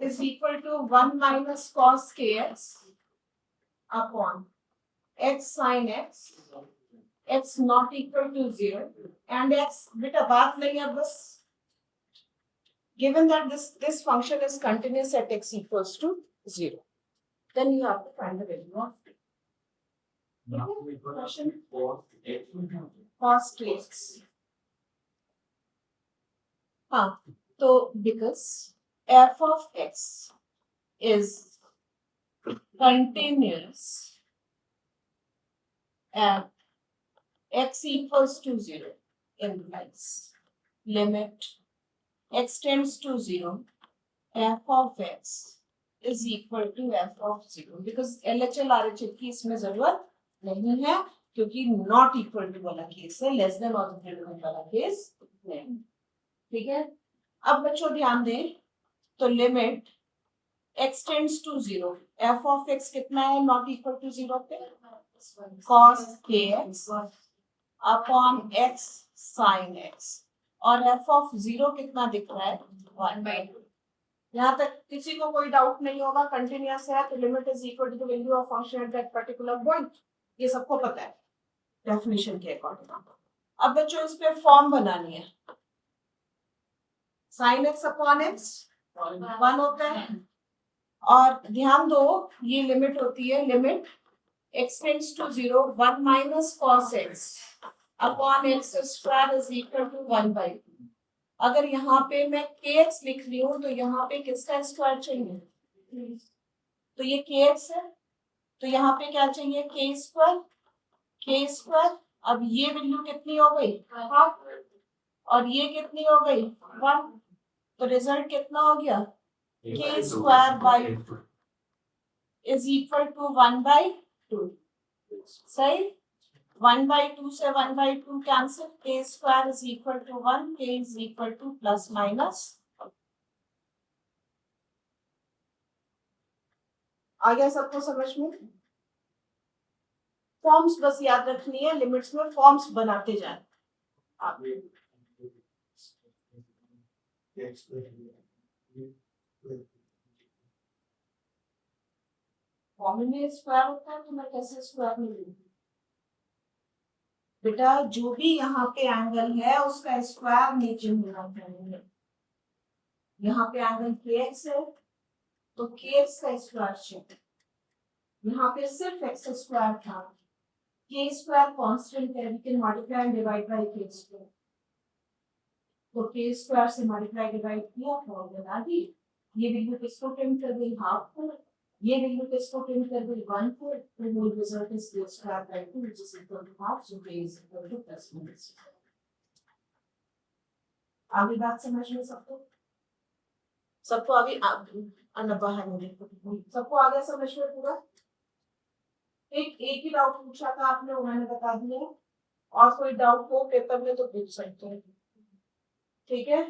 is equal to 1 minus cos kx upon x sin x, x not equal to 0 and x beta बात नहीं है बस. Given that this function is continuous at x equals to 0, then you have to find the value of t. Question cos kx. हाँ, तो because f of x is continuous at x equals to 0 implies limit x tends to 0, f of x is equal to f of 0. Because LHL RHL की इसमें जरूरत नहीं है क्योंकि not equal to वाला case है, less than or greater than वाला case नहीं. ठीक है. अब बच्चों ध्यान दें तो limit x tends to 0, f of x कितना है not equal to 0 पे cos kx upon x sin x और f of 0 कितना दिख रहा है 1/2. यहाँ तक किसी को कोई डाउट नहीं होगा. कंटिन्यूअस है तो limit is equal to the value of function at that particular point. ये सबको पता है डेफिनेशन के अकॉर्डिंग. अब बच्चों इस पे फॉर्म बनानी है. sin x अपॉन x 1 होता है और ध्यान दो ये लिमिट होती है limit x tends to 0 1 minus cos x upon x square is equal to 1/2. अगर यहाँ पे मैं kx लिख रही हूँ तो यहाँ पे किसका स्क्वायर चाहिए? तो ये kx है तो यहाँ पे क्या चाहिए? k square. अब ये वैल्यू कितनी हो गई? हाफ. और ये कितनी हो गई? 1. तो रिजल्ट कितना हो गया? k square by 2 is equal to 1/2. सही. 1/2 से 1/2 cancel. k square is equal to 1. k is equal to plus minus. आ गया सबको समझ में? फॉर्म्स बस याद रखनी है. लिमिट्स में फॉर्म्स बनाते जाए. फॉर्म में स्क्वायर होता है तो मैं कैसे स्क्वायर में लूँ? बेटा जो भी यहाँ पे एंगल है उसका स्क्वायर नीचे होना चाहिए. यहाँ पे एंगल kx है तो kx का स्क्वायर चाहिए. यहाँ पे सिर्फ x स्क्वायर था. k स्क्वायर कांस्टेंट है. We can multiply and divide by k square. तो k स्क्वायर से मल्टीप्लाई डिवाइड किया और बना दी. ये वैल्यू किसको टेंड कर गई? हाफ को. ये वैल्यू किसको टेंड कर गई? 1 को. तो वो result is k square by 2 which is equal to half. So k is equal to plus minus. आगे बात समझ में सबको अभी अनबा है मुझे सबको आ गया समझ में पूरा? एक ही डाउट पूछा था आपने वो मैंने बता दिया. और कोई डाउट हो पेपर में तो पूछ सकते हैं. ठीक है.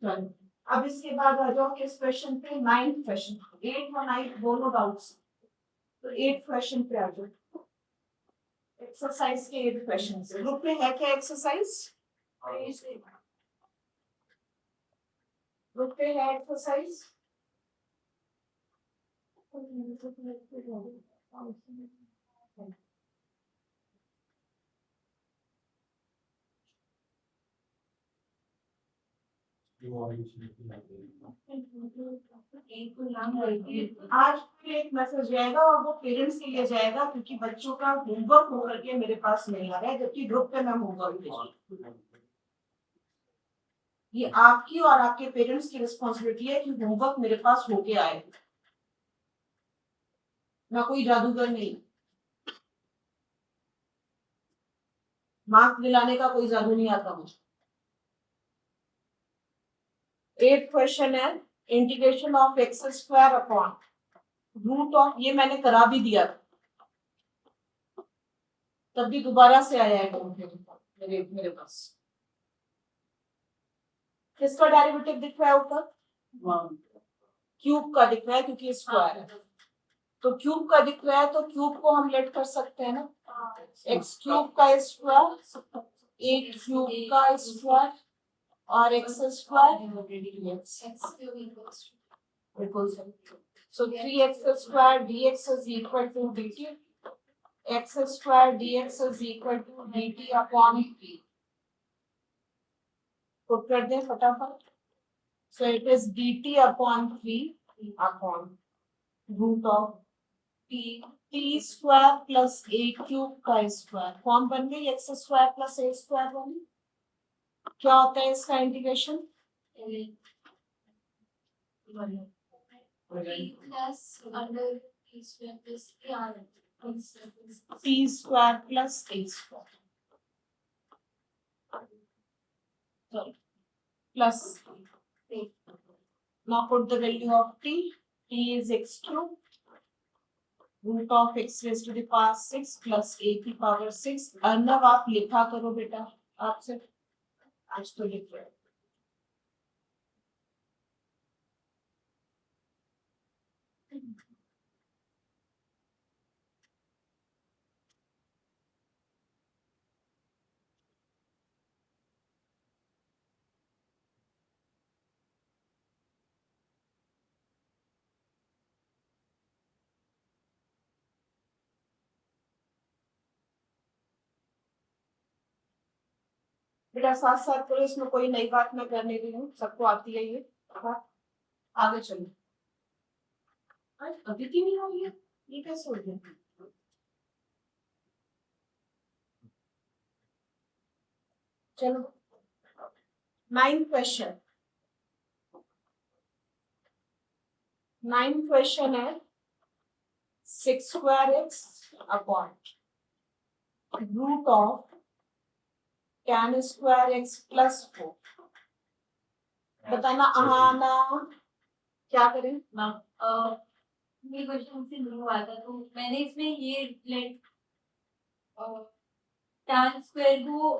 चलो अब इसके बाद आ जाओ किस क्वेश्चन पे? 9th question. 8 और 9 दोनों डाउट्स. तो 8th क्वेश्चन पे आ जाओ. एक्सरसाइज के 8 क्वेश्चन. ग्रुप में है क्या एक्सरसाइज? ग्रुप पे है एक्सरसाइज. आज एक मैसेज जाएगा और वो पेरेंट्स के लिए जाएगा क्योंकि बच्चों का होमवर्क होकर के मेरे पास नहीं आ रहा है जबकि ग्रुप पे मैं होमवर्क. ये आपकी और आपके पेरेंट्स की रिस्पॉन्सिबिलिटी है कि होमवर्क मेरे पास होके आए. मैं कोई जादूगर नहीं. मार्क्स दिलाने का कोई जादू नहीं आता मुझे. 8th क्वेश्चन है integration of x square upon root of. ये मैंने करा भी दिया तब भी दोबारा से आया है मेरे पास. किसका डेरिवेटिव दिख रहा है ऊपर? क्यूब का दिख रहा है क्योंकि स्क्वायर है. तो क्यूब का दिख रहा है तो क्यूब को हम लेट कर सकते हैं ना. एक्स क्यूब का स्क्वायर, एक क्यूब का स्क्वायर और एक्स स्क्वायर. बिल्कुल सही. So 3x square dx is equal to dt. X square dx is equal to dt upon p. Put कर दे फटाफट. So it is dt upon 3 upon root of t square plus a cube का square. Form बन गई x square plus a square वाली. क्या होता है इसका integration? plus under t square plus r t square plus a square. Sorry. Plus a. Now put the value of t. T is x cube. Root of x raised to the power 6 plus a की power 6. Arnav आप लिखा करो बेटा. आपसे आज तो लिख रहे हो. बेटा साथ साथ करो. इसमें कोई नई बात मैं करने दी हूँ. सबको आती है ये बात. आगे चलो. अभी की नहीं हुई है. ये कैसे हो गया? चलो 9th question. 9th question है 6 square x upon root of tan square x plus 4. बताना आना क्या करें? ये क्वेश्चन मुझसे नहीं हुआ था तो मैंने इसमें ये लेट tan स्क्वायर को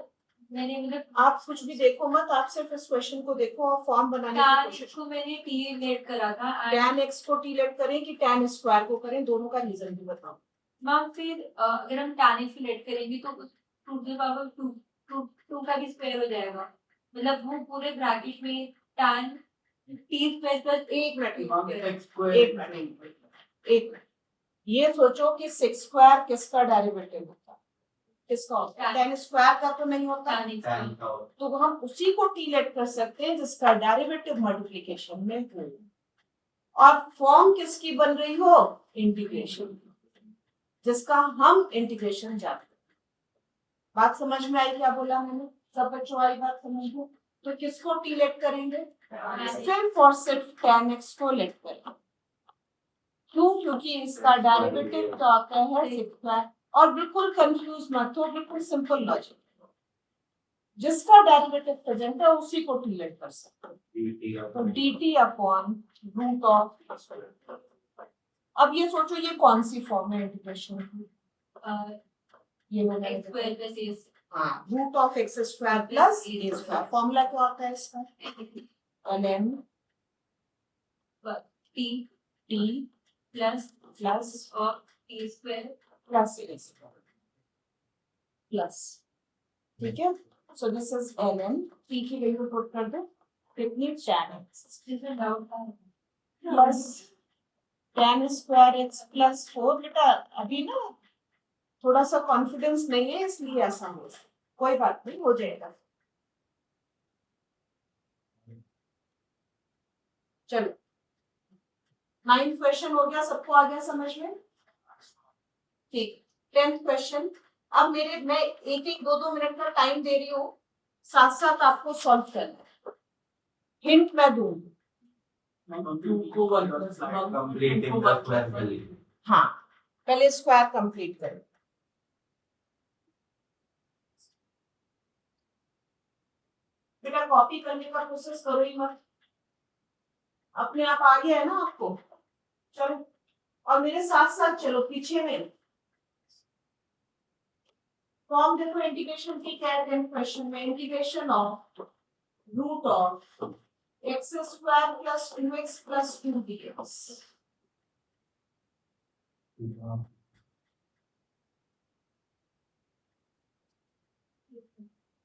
मैंने मतलब आप कुछ भी देखो मत. आप सिर्फ इस क्वेश्चन को देखो और फॉर्म बनाने की tan कोशिश. को मैंने t लेट करा था tan x को t लेट करें कि tan स्क्वायर को करें, दोनों का रीजन भी बताओ. मैम फिर अगर हम tan x लेट करेंगे तो 2 की पावर 2 का भी स्क्वायर हो जाएगा. मतलब वो पूरे ब्रैकेट में tan t स्क्वायर प्लस एक मिनट. ये सोचो कि 6 स्क्वायर किसका डेरिवेटिव होता है? किसका होता है? tan स्क्वायर का तो नहीं होता. तो हम उसी को t लेट कर सकते हैं जिसका डेरिवेटिव मल्टीप्लिकेशन में हो. और फॉर्म किसकी बन रही हो? इंटीग्रेशन, जिसका हम इंटीग्रेशन जानते हैं. बात समझ में आई क्या बोला मैंने? सब बच्चों वाली बात समझ लो. तो किसको टी लेट करेंगे? सिर्फ और सिर्फ tan x को लेट करेंगे. क्यों? क्योंकि इसका डेरिवेटिव तो आता है 6 स्क्वायर. और बिल्कुल कंफ्यूज मत हो. बिल्कुल सिंपल लॉजिक. जिसका डेरिवेटिव प्रेजेंट है उसी को टी लेट कर सकते हैं. तो dt अपॉन रूट ऑफ. अब ये सोचो ये कौन सी फॉर्म है इंटीग्रेशन की? ये x स्क्वायर प्लस a हाँ, root of x square plus A square. Formula क्या होता है इसका? ln t प्लस और t स्क्वायर प्लस ए स्क्वायर प्लस. ठीक है. So this is ln t की वैल्यू पुट कर दो. कितनी? tan x इसमें डाउट था plus tan square x plus 4. बेटा अभी ना थोड़ा सा कॉन्फिडेंस नहीं है इसलिए ऐसा हो. कोई बात नहीं, हो जाएगा. चलो 9th क्वेश्चन हो गया. सबको आ गया समझ में? ठीक. 10th question. अब मैं एक एक 2-2 मिनट का टाइम दे रही हूँ. साथ साथ आपको सॉल्व करना है. हिंट मैं दूंगी. हाँ, पहले स्क्वायर कंप्लीट करें. बेटा कॉपी करने का प्रोसेस करो ही मत. अपने आप आ गया है ना आपको? चलो और मेरे साथ साथ चलो पीछे में. फॉर्म देखो इंटीग्रेशन की क्या है क्वेश्चन में. Integration of root of x square plus 2x plus 2 dx.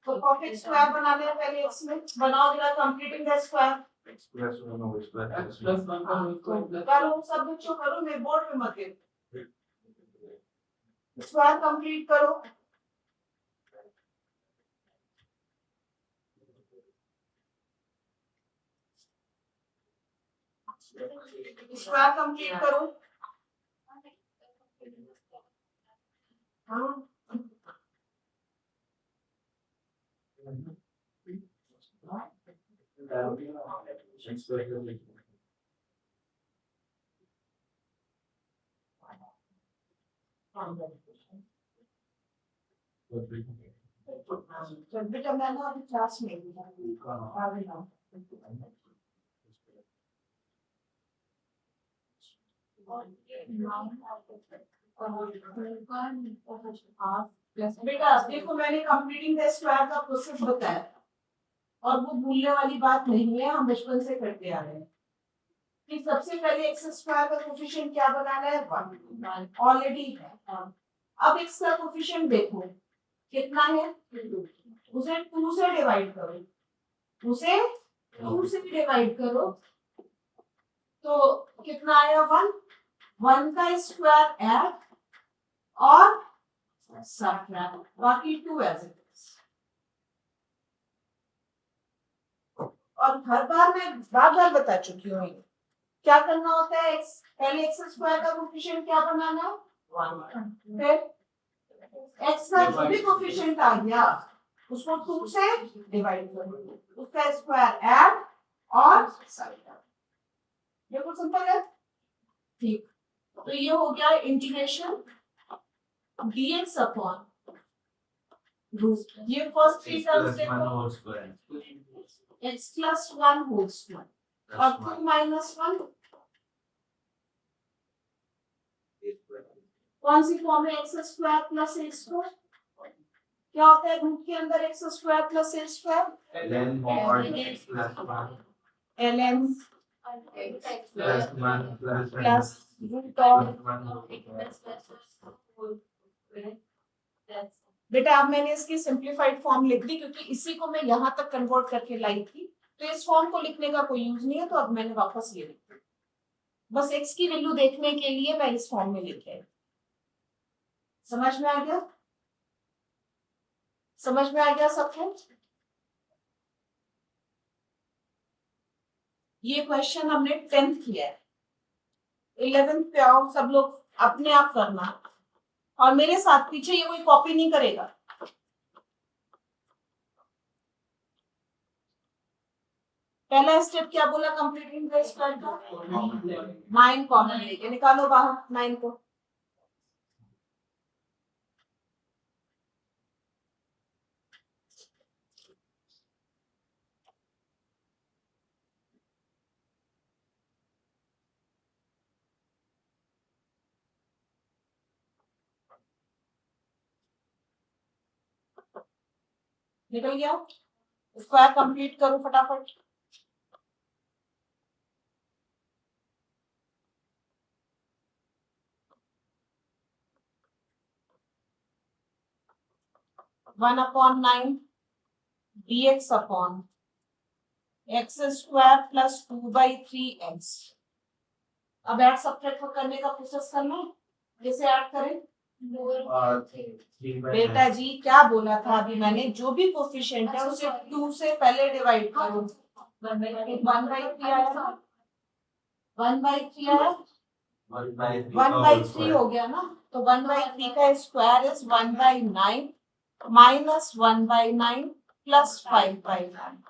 तो परफेक्ट स्क्वायर बनाने हैं पहले. x में बनाओ जरा completing the square. x plus 1 whole square x plus 1 का whole square plus करो सब बच्चों करो, मैं बोर्ड में मत देखो, स्क्वायर कंप्लीट करो। स्क्वायर कंप्लीट करो। हाँ x square plus तो बेटा मैं ना अभी क्लास में हूँ, आ गई ना। बेटा देखो मैंने कंप्लीटिंग द स्क्वायर का प्रोसेस बताया और वो भूलने वाली बात नहीं है, हम बचपन से करते आ रहे हैं कि सबसे पहले एक्स स्क्वायर का कोफिशिएंट क्या बनाना है, 1 ऑलरेडी है। अब एक्स का कोफिशिएंट देखो कितना है, उसे 2 से डिवाइड करो, उसे 2 से डिवाइड करो तो कितना आया, 1 1 का स्क्वायर ऐड और सबट्रैक्ट, बाकी 2 एज इट इज। और हर बार मैं बार बता चुकी हूँ क्या करना होता है, एक्स पहले एक्स स्क्वायर का कोफिशिएंट क्या बनाना, 1, फिर एक्स का जो भी कोफिशिएंट आ गया उसको 2 से डिवाइड करो, उसका स्क्वायर ऐड और सबट्रैक्ट। बिल्कुल सिंपल है, ठीक। तो ये हो गया इंटीग्रेशन dx अपॉन रूट, ये फर्स्ट थ्री टर्म्स plus 1 देखो, whole square x plus 1 whole square और 2 minus 1 कौन सी फॉर्म है, x square plus a square. क्या होता है रूट के अंदर x square plus a square, then mod x plus 1 ln plus 1 plus plus root of. 1 whole square. बेटा अब मैंने इसकी सिंप्लीफाइड फॉर्म लिख दी क्योंकि इसी को मैं यहाँ तक कन्वर्ट करके लाई थी, तो इस फॉर्म को लिखने का कोई यूज नहीं है, तो अब मैंने वापस ये लिख दी, बस x की वैल्यू देखने के लिए मैं इस फॉर्म में लिख आई। समझ में आ गया, समझ में आ गया सबको। ये क्वेश्चन हमने 10th किया है, 11th पे आओ सब लोग अपने आप करना और मेरे साथ पीछे ये कोई कॉपी नहीं करेगा। पहला स्टेप क्या बोला, कंप्लीटिंग द स्क्वायर का 9 कॉमन लेके निकालो बाहर 9 को। निकल गया, स्क्वायर कंप्लीट करो फटाफट। One upon 9 dx upon x square plus 2/3x। अब ऐड सब्ट्रैक्ट करने का प्रोसेस करना है, जैसे ऐड करें। बेटा जी क्या बोला था अभी मैंने, जो भी कोफिशिएंट है उसे 2 से पहले डिवाइड करो, 1/3 आया ना, 1/3 आया, 1/3 हो गया ना, तो 1/3 का स्क्वायर इज 1/9 माइनस 1/9 प्लस 5/9।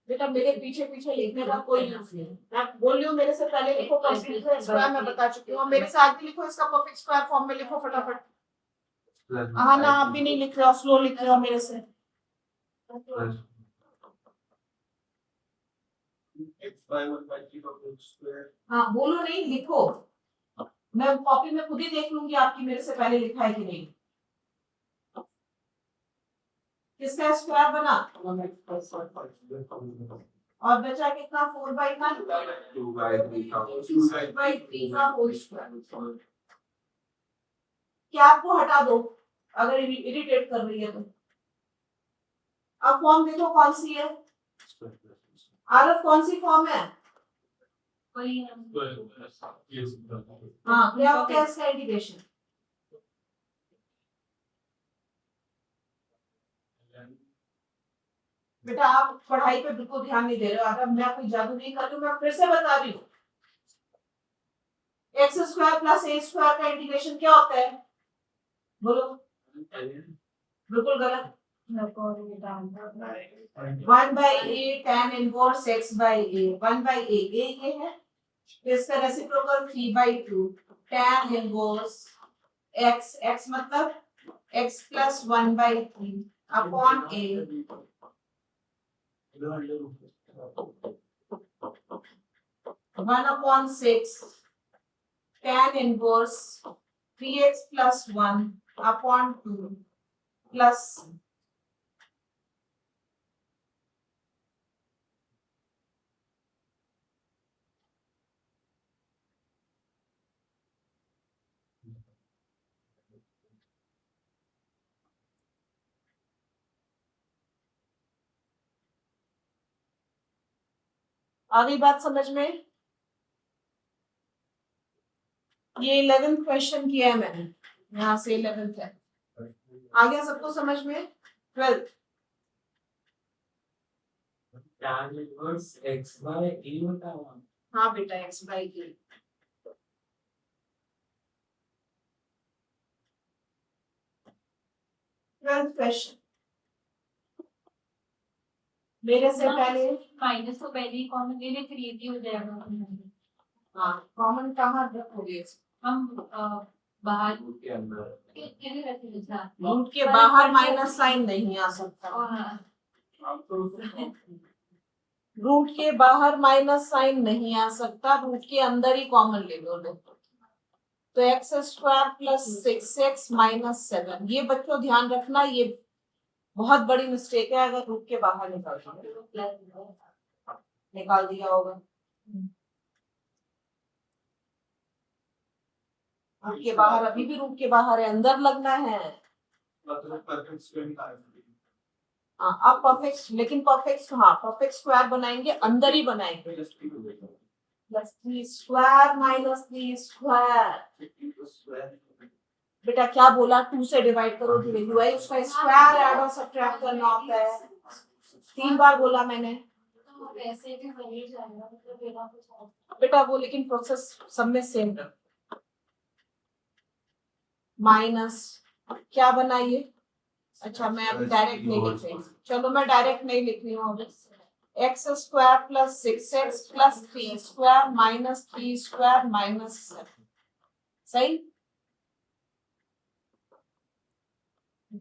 बेटा मेरे पीछे पीछे लिखने का कोई यूज नहीं, मैं बोल रही हूँ मेरे से पहले लिखो कंप्लीट स्क्वायर, मैं बता चुकी हूँ, मेरे से आगे लिखो, इसका परफेक्ट स्क्वायर फॉर्म में लिखो फटाफट। हाँ ना आप भी नहीं लिख रहे हो, स्लो लिख रहे हो मेरे से। हाँ बोलो नहीं, लिखो, मैं कॉपी में खुद ही देख लूंगी आपकी मेरे से पहले लिखा है कि नहीं। किसका स्क्वायर बना, और बचा कितना 4/1 2 by 3 का 6/3 का होल स्क्वायर। क्या आपको हटा दो अगर इरिटेट कर रही है तो। अब फॉर्म देखो कौन सी है, आरफ कौन सी फॉर्म है। वही है। हाँ क्या होता है इसका इंटीग्रेशन। बेटा आप पढ़ाई पे बिल्कुल ध्यान नहीं दे रहे हो। अगर मैं कोई जादू नहीं कर रही हूँ, मैं फिर से बता रही हूँ। एक्स स्क्वायर प्लस ए स्क्वायर का इंटीग्रेशन क्या होता है, बोलो। बिल्कुल गलत। 1/a tan inverse x by a 1/a ये है, तो इसका reciprocal 3/2 tan inverse x, x मतलब x plus 1/3 upon a 1/6 tan inverse 3x plus 1 upon 2 plus आगे बात समझ में। ये 11th क्वेश्चन किया है मैंने, यहाँ से 11th है। आ गया सबको समझ में। 12th tan inverse x by a होता है। हाँ बेटा x by a। 12th question मेरे से पहले। माइनस तो पहले ही कॉमन ले ले, फिर ये भी हो जाएगा। हाँ कॉमन कहाँ रखोगे। हम बाहर के अंदर कैसे रखे लिखा रूट के बाहर माइनस साइन नहीं आ सकता। अब तो रूट के बाहर माइनस साइन नहीं आ सकता, रूट के अंदर ही कॉमन ले लो। तो x square plus 6x minus 7, ये बच्चों ध्यान रखना, ये बहुत बड़ी मिस्टेक है अगर रूट के बाहर निकाल दिया होगा। रूट के बाहर अभी भी रूट के बाहर है, अंदर लगना है। मतलब परफेक्ट स्क्वायर निकालना हाँ अब परफेक्ट, लेकिन परफेक्ट, हाँ परफेक्ट स्क्वायर बनाएंगे, अंदर ही बनाएंगे। Plus 3 square minus 3 square. बेटा क्या बोला, 2 से डिवाइड करो धीरे, उसका स्क्वायर ऐड और सब्ट्रैक्ट करना होता है। 3 बार बोला मैंने ऐसे भी बनी जाएगा, मतलब बिना कुछ बेटा वो, लेकिन प्रोसेस सब में सेम है। माइनस क्या बनाइए, अच्छा मैं अभी डायरेक्ट नहीं लिख रही, चलो मैं डायरेक्ट नहीं लिख रही हूँ। X square plus 6x plus 3 square minus 3 square minus 7, सही।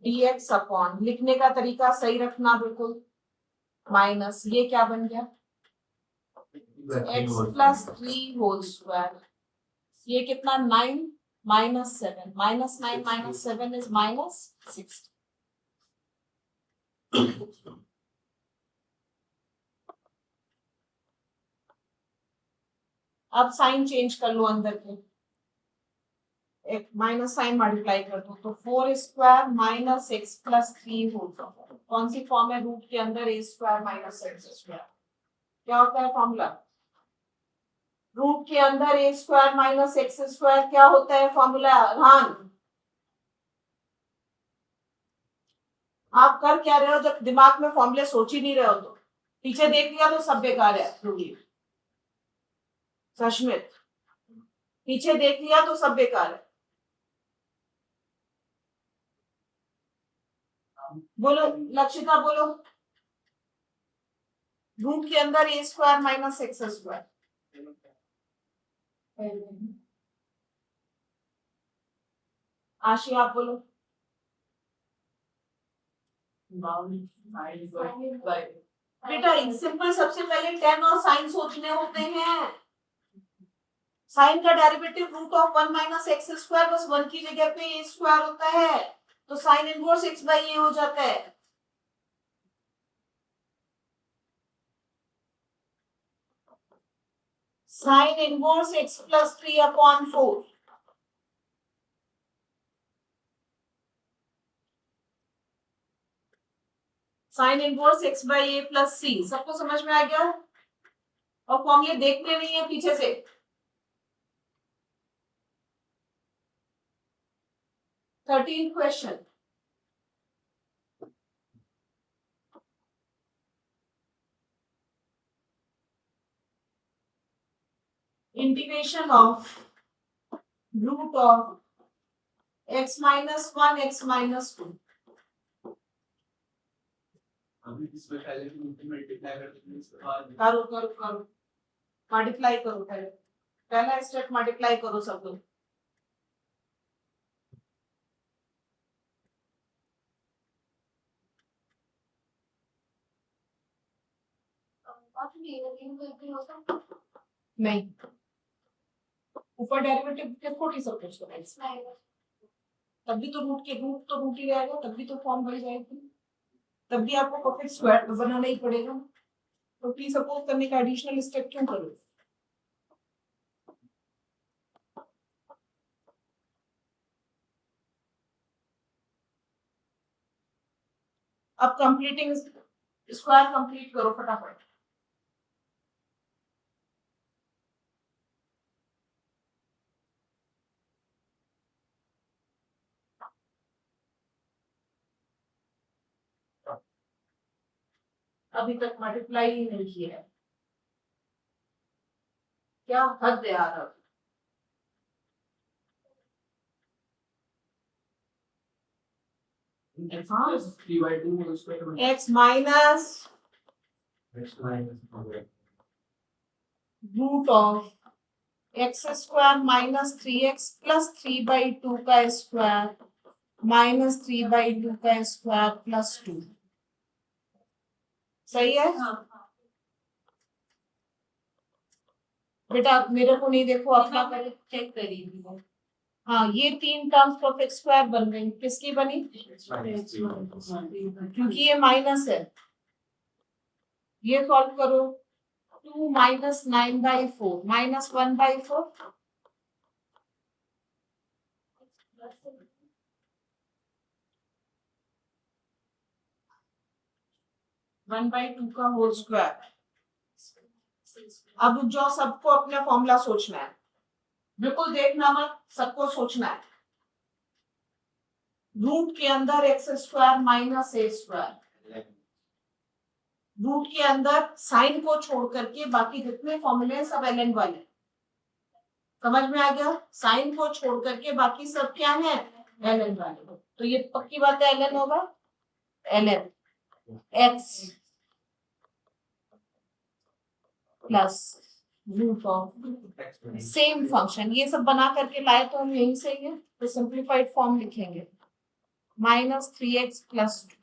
dx अपॉन, लिखने का तरीका सही रखना बिल्कुल। माइनस ये क्या बन गया, x प्लस 3 होल स्क्वायर, ये कितना 9 minus 7, minus 9 minus 7 is minus 6। अब साइन चेंज कर लो अंदर के, एक माइनस साइन मल्टीप्लाई कर दो, तो 4 square minus 6 plus 3 whole square. कौन सी फॉर्म है, रूट के अंदर a स्क्वायर माइनस 6 स्क्वायर। क्या होता है फॉर्मूला, रूट के अंदर a स्क्वायर माइनस 6 स्क्वायर क्या होता है फॉर्मूला। ध्यान, आप कर क्या रहे हो, जब दिमाग में फॉर्मूले सोच ही नहीं रहे हो तो पीछे देख लिया तो सब बेकार है। सशमित, पीछे देख लिया तो सब बेकार है। बोलो लक्षिता बोलो, रूट के अंदर a स्क्वायर माइनस 6 स्क्वायर। आशी आप बोलो। बेटा सिंपल, सबसे पहले टेन और साइन सोचने होते हैं। साइन का derivative root of 1 minus X square, बस 1 की जगह पे ए स्क्वायर होता है, तो sine inverse x by a हो जाता है। Sine inverse x plus 3/4 sine inverse x by a plus c सबको समझ में आ गया और फॉर्मूले देखने नहीं है पीछे से 13th question integration of root of x minus 1 x minus 2 अभी इसमें पहले मल्टीप्लाई करते हैं इसके बाद करो करो करो मल्टीप्लाई करो पहले पहला स्टेप मल्टीप्लाई करो सब लोग नहीं ऊपर डेरिवेटिव के 40 सब कुछ करो तब भी तो रूट तो रूट ही रहेगा तब भी तो फॉर्म बन जाएगी तब भी आपको परफेक्ट स्क्वायर बनाना ही पड़ेगा तो प्लीज सपोज करने का एडिशनल स्टेप क्यों करो अब कंप्लीटिंग स्क्वायर कंप्लीट करो फटाफट अभी तक मल्टीप्लाई ही नहीं किया है क्या हद है यार अब plus 3/2 whole square x minus X minus root of x square minus 3x plus 3/2 का स्क्वायर माइनस 3/2 का स्क्वायर प्लस 2 सही है बेटा मेरे को नहीं देखो अपना पहले चेक करी थी हाँ ये 3 टर्म्स परफेक्ट स्क्वायर बन गई किसकी बनी क्योंकि ये माइनस है ये सॉल्व करो 2 माइनस 9/4 माइनस 1/4 1/2 का होल स्क्वायर अब जो सबको अपना फॉर्मूला सोचना है बिल्कुल देखना मत सबको सोचना है रूट के अंदर एक्स स्क्वायर माइनस ए स्क्वायर रूट के अंदर साइन को छोड़ करके बाकी जितने फॉर्मूले हैं सब ln वाले समझ में आ गया साइन को छोड़ करके बाकी सब क्या है ln वाले तो ये पक्की बात है ln होगा ln x plus root of same function ये सब बना करके लाए तो हम यहीं से ही है तो सिंप्लीफाइड फॉर्म लिखेंगे माइनस 3x प्लस 2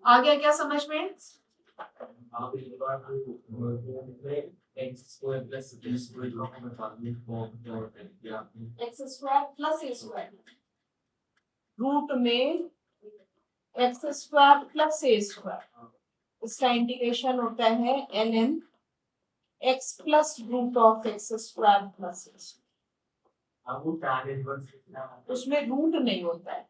आ गया क्या समझ में आप एक बार x square plus a square लॉ में फार्मूले फॉर्म क्या होता है क्या आपने एक्स स्क्वायर प्लस ए स्क्वायर रूट में एक्स स्क्वायर प्लस ए स्क्वायर इसका इंटीग्रेशन होता है ln x plus root of x square plus A square अब वो tan इनवर्स कितना उसमें रूट नहीं होता है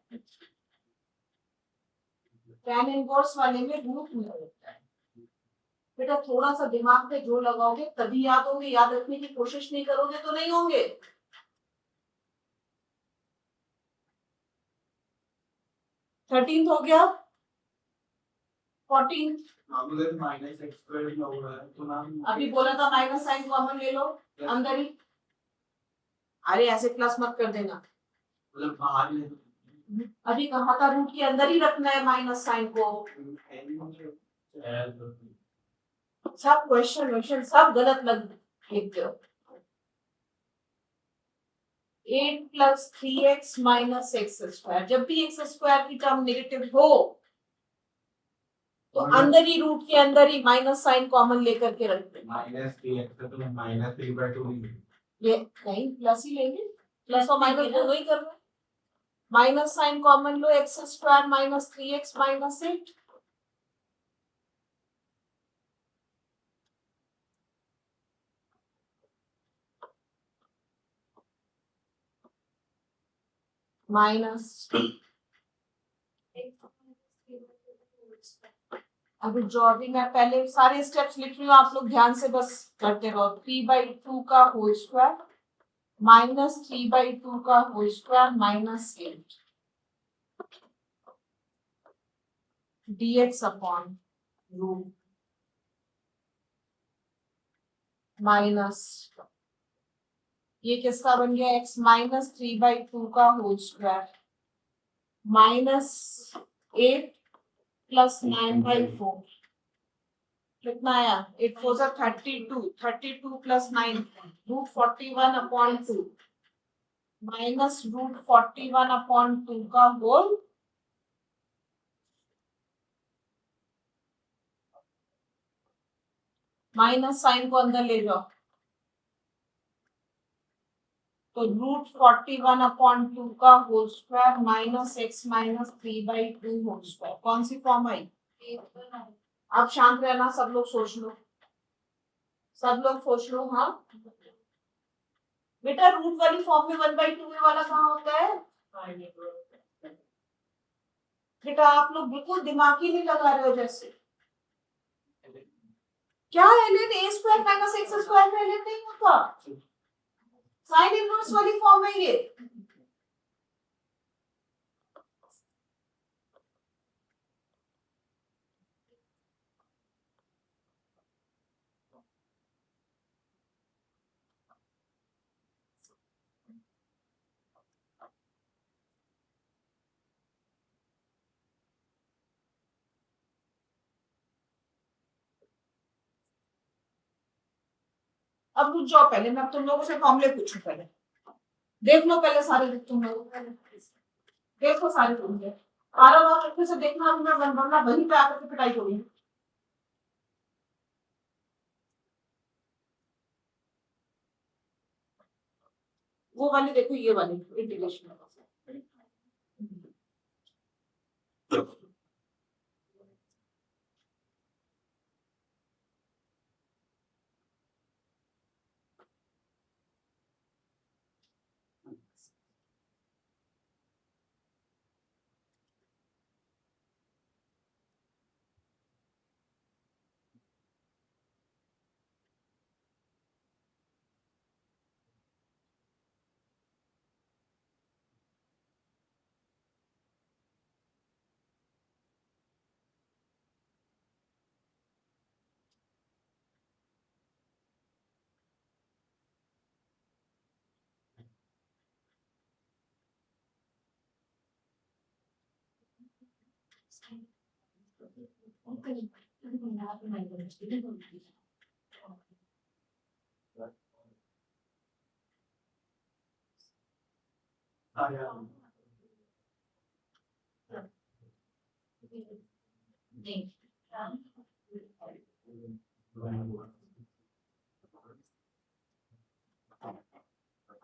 tan इनवर्स वाले में रूट नहीं होता है बेटा थोड़ा सा दिमाग पे जो लगाओगे तभी याद होंगे याद रखने की कोशिश नहीं करोगे तो नहीं होंगे 13th हो गया 14th आप उधर माइनस x स्क्वायर भी हो रहा है तो नाम अभी बोला था माइनस साइन कॉमन ले लो अंदर ही अरे ऐसे प्लस मत कर देना मतलब बाहर ले अभी कहा था रूट के अंदर ही रखना है माइनस साइन को सब क्वेश्चन सब गलत लिखते हो 8 plus 3x minus X square जब भी एक्स स्क्वायर की टर्म नेगेटिव हो तो अंदर ही रूट के अंदर ही माइनस साइन कॉमन लेकर के रखते माइनस 3x तो माइनस 3/2 ये नहीं प्लस ही लेंगे प्लस और माइनस दोनों ही कर रहे हैं माइनस साइन कॉमन लो, x square minus 3x minus 8, minus, अभी जो अभी मैं पहले सारे स्टेप्स लिख रही हूँ, आप लोग ध्यान से बस करते रहो। 3/2 का होल स्क्वायर माइनस 3/2 का whole square minus 8 dx upon root minus, ये किसका बन गया, x माइनस 3/2 का होल स्क्वायर माइनस 8 प्लस 9/4, कितना आया, 8 4 जा 32, 32 plus 9 root 41 upon 2 minus root 41 upon 2 का होल माइनस साइन को अंदर ले जाओ, तो रूट 41 अपॉन 2 का whole square minus x minus 3/2 whole square, कौन सी फॉर्म आई। आप शांत रहना, सब लोग सोच लो, सब लोग सोच लो। हाँ बेटा, रूट वाली फॉर्म में 1/2 वाला कहाँ होता है बेटा, आप लोग बिल्कुल दिमाग ही नहीं लगा रहे हो जैसे। क्या ln a square minus x square में ln नहीं होता, साइन इनवर्स वाली फॉर्म है ये। अब रुक जाओ, पहले मैं तुम लोगों से फॉर्मूले पूछूं, पहले देख लो, पहले सारे तुम लोग देखो सारे फॉर्मूले, बार बार अच्छे से देखना, मैं वरना वहीं पे आकर के पिटाई करूंगी। वो वाली देखो, ये वाली इंटीग्रेशन,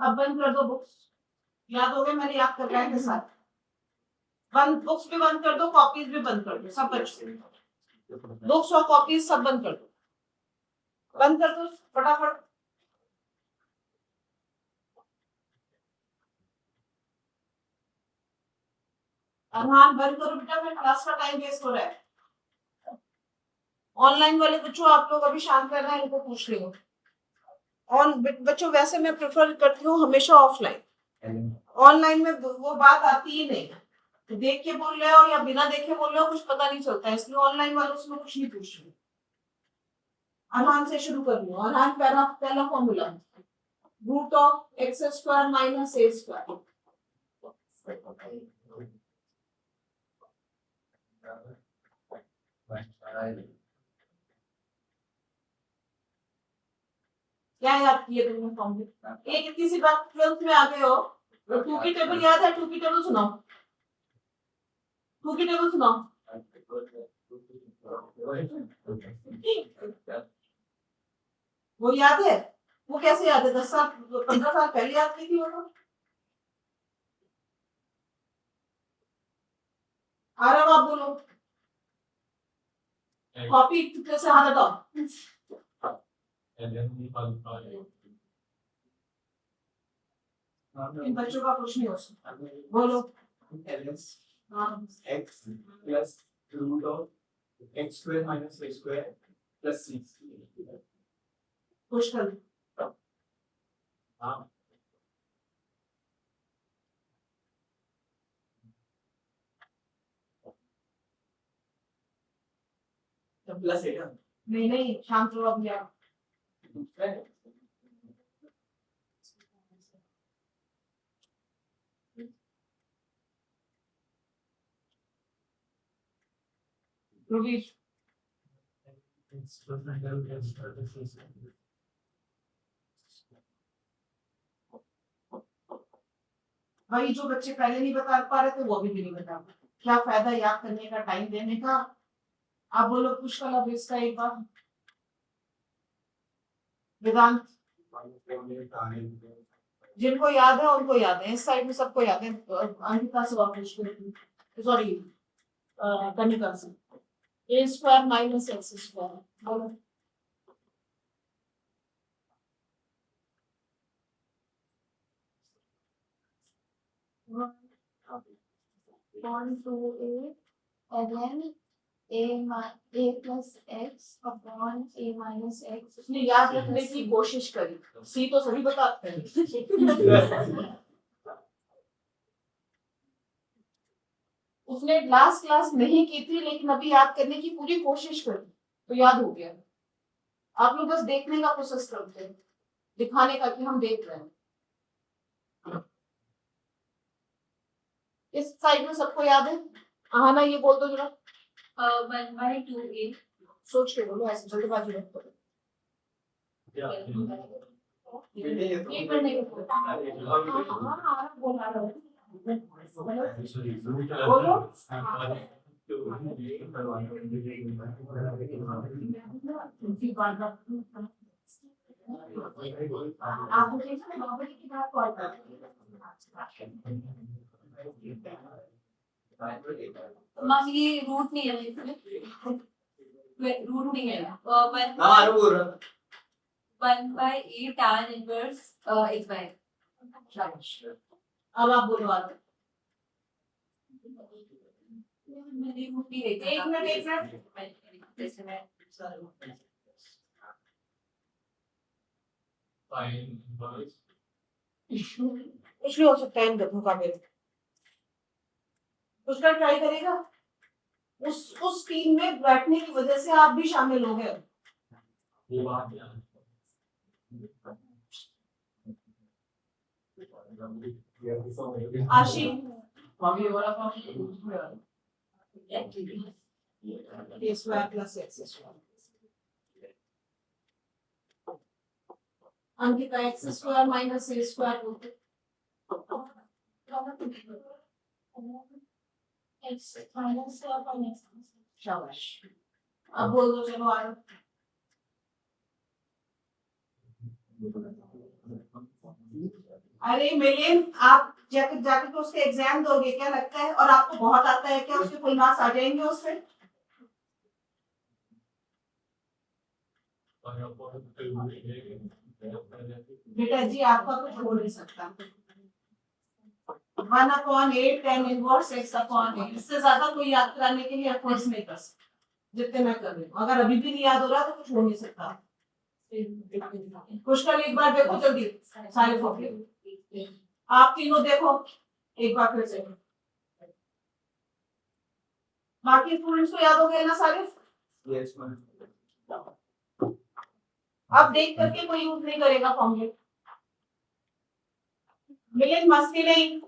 अब बंद कर दो बुक्स, याद हो गया, मैंने याद करवाया के साथ, बंद, बुक्स भी बंद कर दो, कॉपीज भी बंद कर दो, सब बच्चे बुक्स और कॉपीज सब बंद कर दो, बंद कर दो फटाफट। अरमान बंद करो बेटा, मेरे क्लास का टाइम वेस्ट हो रहा है। ऑनलाइन वाले बच्चों, आप लोग अभी शांत रहना है, इनको पूछ रही हूँ। ऑन बच्चों, वैसे मैं प्रेफर करती हूँ हमेशा ऑफलाइन, ऑनलाइन में वो बात आती ही नहीं है, देख के बोल रहे हो या बिना देखे बोल रहे हो कुछ पता नहीं चलता है, इसलिए ऑनलाइन वालों से मैं कुछ नहीं पूछ रही। अरहान से शुरू कर रही हूँ। अरहान, पहला पहला formula, root of x square minus A square, क्या याद किए तुमने फॉर्मूले, एक इतनी सी बात 12th में आ गए हो, टू की टेबल याद है, टू की टेबल सुनाओ, टू की टेबल सुनाओ। वो याद है, वो कैसे याद है, 10 साल 15 साल पहले याद नहीं थी वो तो। आरव आप बोलो, कॉपी कितने से हाथ हटाओ। and then we multiply इन बच्चों का कुछ नहीं हो सकता, बोलो। LS हाँ, x plus root of x square minus a square plus c. कुछ कर। हाँ Plus a नहीं नहीं, शांत रहो अभी आप। ध्रुवीश, it's different than this. वही जो बच्चे पहले नहीं बता पा रहे थे वो अभी भी नहीं बता पा। क्या फायदा याद करने का, टाइम देने का। आप बोलो पुष्कल, अब इसका एक बार। वेदांत, जिनको याद है उनको याद है, इस साइड में सबको याद है। अंकिता से और पुष्कल, सॉरी कनिका से। ए स्क्वायर माइनस एक्स स्क्वायर, बोलो। One to a, again a plus x upon a minus x. उसने याद रखने की कोशिश करी, सी तो सभी बताते हैं। उसने लास्ट क्लास नहीं की थी लेकिन अभी याद करने की पूरी कोशिश करी तो याद हो गया। आप लोग बस देखने का प्रोसेस करते हैं, दिखाने का कि हम देख रहे हैं। इस साइड में सबको याद है? आहाना ये बोल दो जरा, 1/2a सोच के बोलो, ऐसे जल्दबाजी मत करो। Yeah. एक मिनट नहीं बोला रहा बोलो। आप मुझे नॉर्मली की बात कॉल कर मैम ये रूट नहीं है इसमें, रूट नहीं है। हमारा बोल रहा 1/a tan inverse x by अब आप बोलो आगे। मैंने रूट नहीं देखा। एक मिनट जैसे मैं Fine, boys. कुछ भी हो सकता है इन गधों का मेरे। उसका ट्राई करेगा, उस टीम में बैठने की वजह से आप भी शामिल हो गए। ये बात क्या है? आशी मम्मी वाला a square plus x square, Ankita x square minus A square बोलते। X minus upon x. शाबाश, अब बोल दो चलो आगे। अरे मिलियन, आप जाके जाके तो उसके एग्जाम दोगे क्या लगता है? और आपको बहुत आता है क्या? उसके फुल मार्क्स आ जाएंगे उससे? बेटा जी आपका कुछ हो नहीं सकता। 1/8 tan inverse x upon a, इससे ज्यादा कोई याद कराने के लिए एफर्ट्स नहीं कर सकता जितने मैं कर रही हूँ। अगर अभी भी नहीं याद हो रहा तो कुछ हो नहीं सकता। पुष्कर एक बार देखो जल्दी सारे फॉर्मूले, आप तीनों देखो एक बार फिर से। बाकी स्टूडेंट्स को याद हो गए ना सारे? यस मैम अब देख करके कोई यूज नहीं करेगा फॉर्मूले। मिलियन मस्ती नहीं।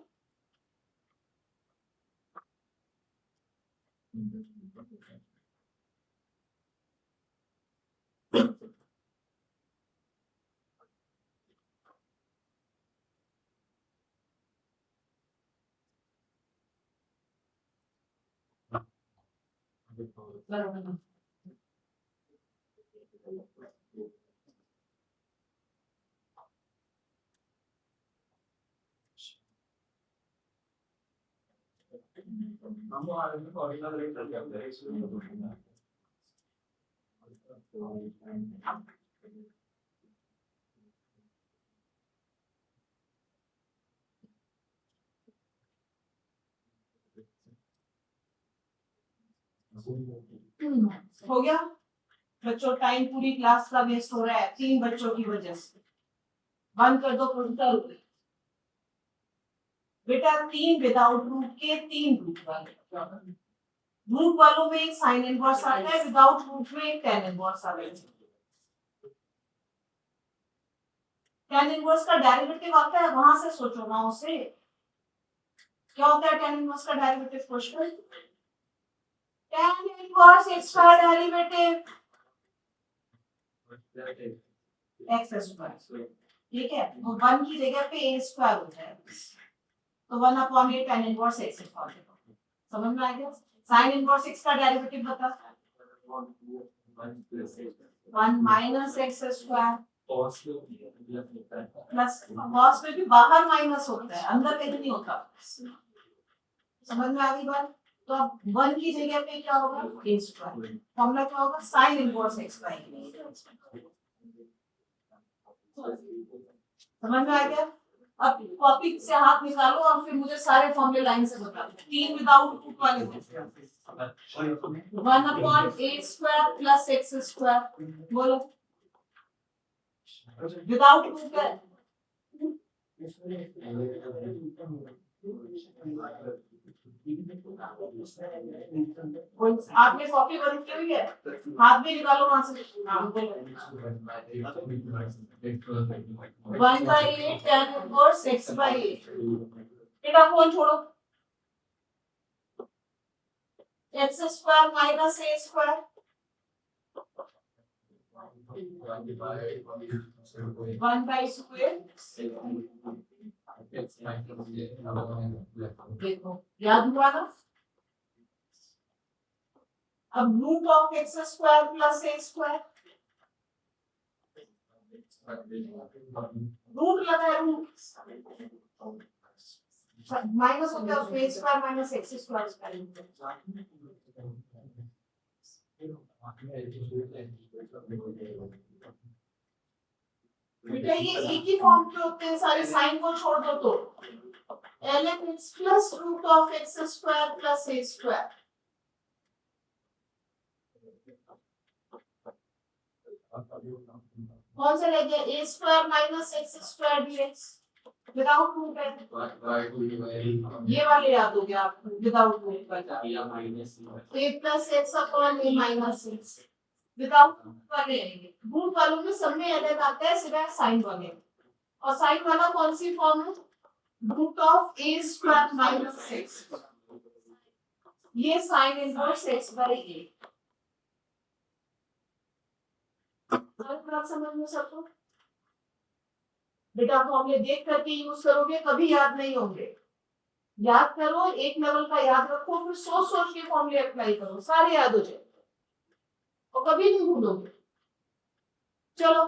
हम आ रहे हैं ऑर्डिनल रेट का क्या है हो गया बच्चों, टाइम पूरी क्लास का वेस्ट हो रहा है 3 बच्चों की वजह से। बंद कर दो प्रिंटर। बेटा 3 विदाउट रूट के 3 रूट वाले, रूट वालों में एक साइन इनवर्स आता है, विदाउट रूट में एक टेन इनवर्स आता है। टेन इनवर्स का डेरिवेटिव आता है, वहां से सोचो ना उसे। क्या होता है टेन इनवर्स का derivative question? Tan inverse x का डेरिवेटिव एक्स स्क्वायर, ठीक है। तो 1 की जगह पे a स्क्वायर हो जाएगा, तो 1/a tan inverse x square. समझ में आ गया? साइन इनवर्स x का डेरिवेटिव बता। 1 minus X square plus cos में भी बाहर माइनस होता है, अंदर कहीं नहीं होता। समझ में आ गई बात? तो अब 1 की जगह पे क्या होगा? a square. फॉर्मूला क्या होगा? Sine inverse x by a। समझ में आ गया? अब कॉपी से हाथ निकालो और फिर मुझे सारे फॉर्मूले लाइन से बता दो। 3 विदाउट रूट वाले 1/a square plus x square, बोलो विदाउट रूट है। आपने कॉपी बंद की हुई है? हाथ भी निकालो वहां से। 1/a tan inverse x by a। बेटा फोन छोड़ो। x square minus a square 1/स्क्वायर। देखो याद हुआ ना? अब root of x square plus a square, root लगा है, रूट माइनस हो गया, उसमें a square minus x square बेटा ये एक ही फॉर्म के होते हैं, सारे साइन को छोड़ दो तो ln x plus root of x square plus a square. कौन सा रह गया? a square minus x square dx without root है। ये वाले याद हो गया आपको, विदाउट रूट का a plus x upon a minus x without root वाले आएंगे। रूट वालों में सब में ln आता है सिवाय साइन वाले, और साइन वाला कौन सी फॉर्म है? Root of a square minus x, ये sine inverse x by a। समझ में सबको? बेटा फॉर्मूले देख करके यूज करोगे कभी याद नहीं होंगे। याद करो, एक लेवल का याद रखो, फिर सोच सोच के फॉर्मूले अप्लाई करो, सारे याद हो जाए और कभी नहीं भूलोगे। चलो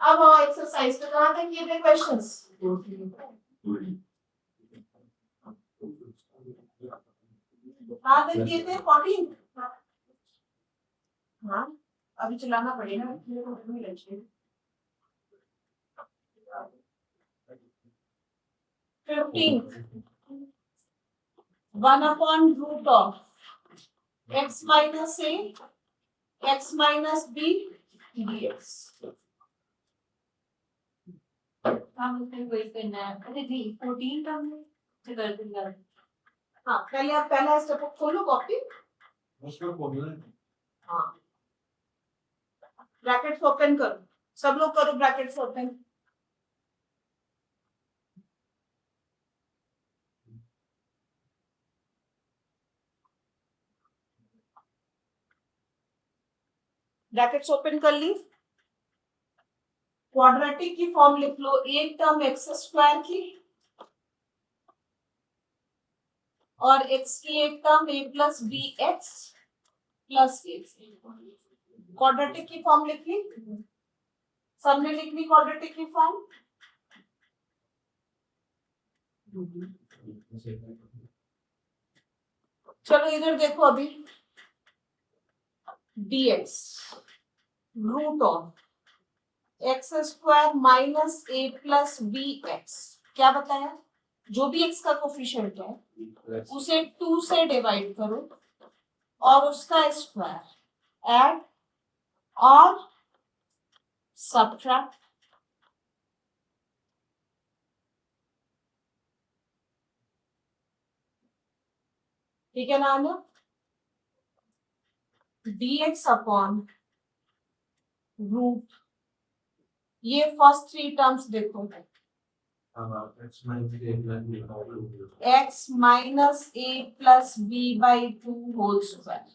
अब आओ एक्सरसाइज पे। कहां तक किए थे क्वेश्चंस? कहां तक किए थे? 14। हाँ अभी चलाना पड़ेगा। 15 1/root of x minus a x minus b dx। हम उसमें वही करना है। अरे जी 14 का हमने से कर दिया। हाँ पहले आप पहला स्टेप खोलो कॉपी। उसमें फॉर्मूला हाँ ब्रैकेट्स ओपन करो, सब लोग करो ब्रैकेट्स ओपन। ब्रैकेट्स ओपन कर ली। क्वाड्रेटिक की फॉर्म लिख लो, एक टर्म एक्स स्क्वायर की और एक्स की एक term a plus B X plus X. Quadratic की फॉर्म लिख ली, सबने लिख ली क्वाड्रेटिक की फॉर्म। चलो इधर देखो अभी dx root of x square minus A plus B X, क्या बताया, जो भी x का कोफिशिएंट है उसे 2 से डिवाइड करो और उसका स्क्वायर ऐड और सब्ट्रैक्ट। ठीक है ना आना, dx अपॉन रूट, ये फर्स्ट 3 टर्म्स देखो, x minus A plus B by 2 whole square,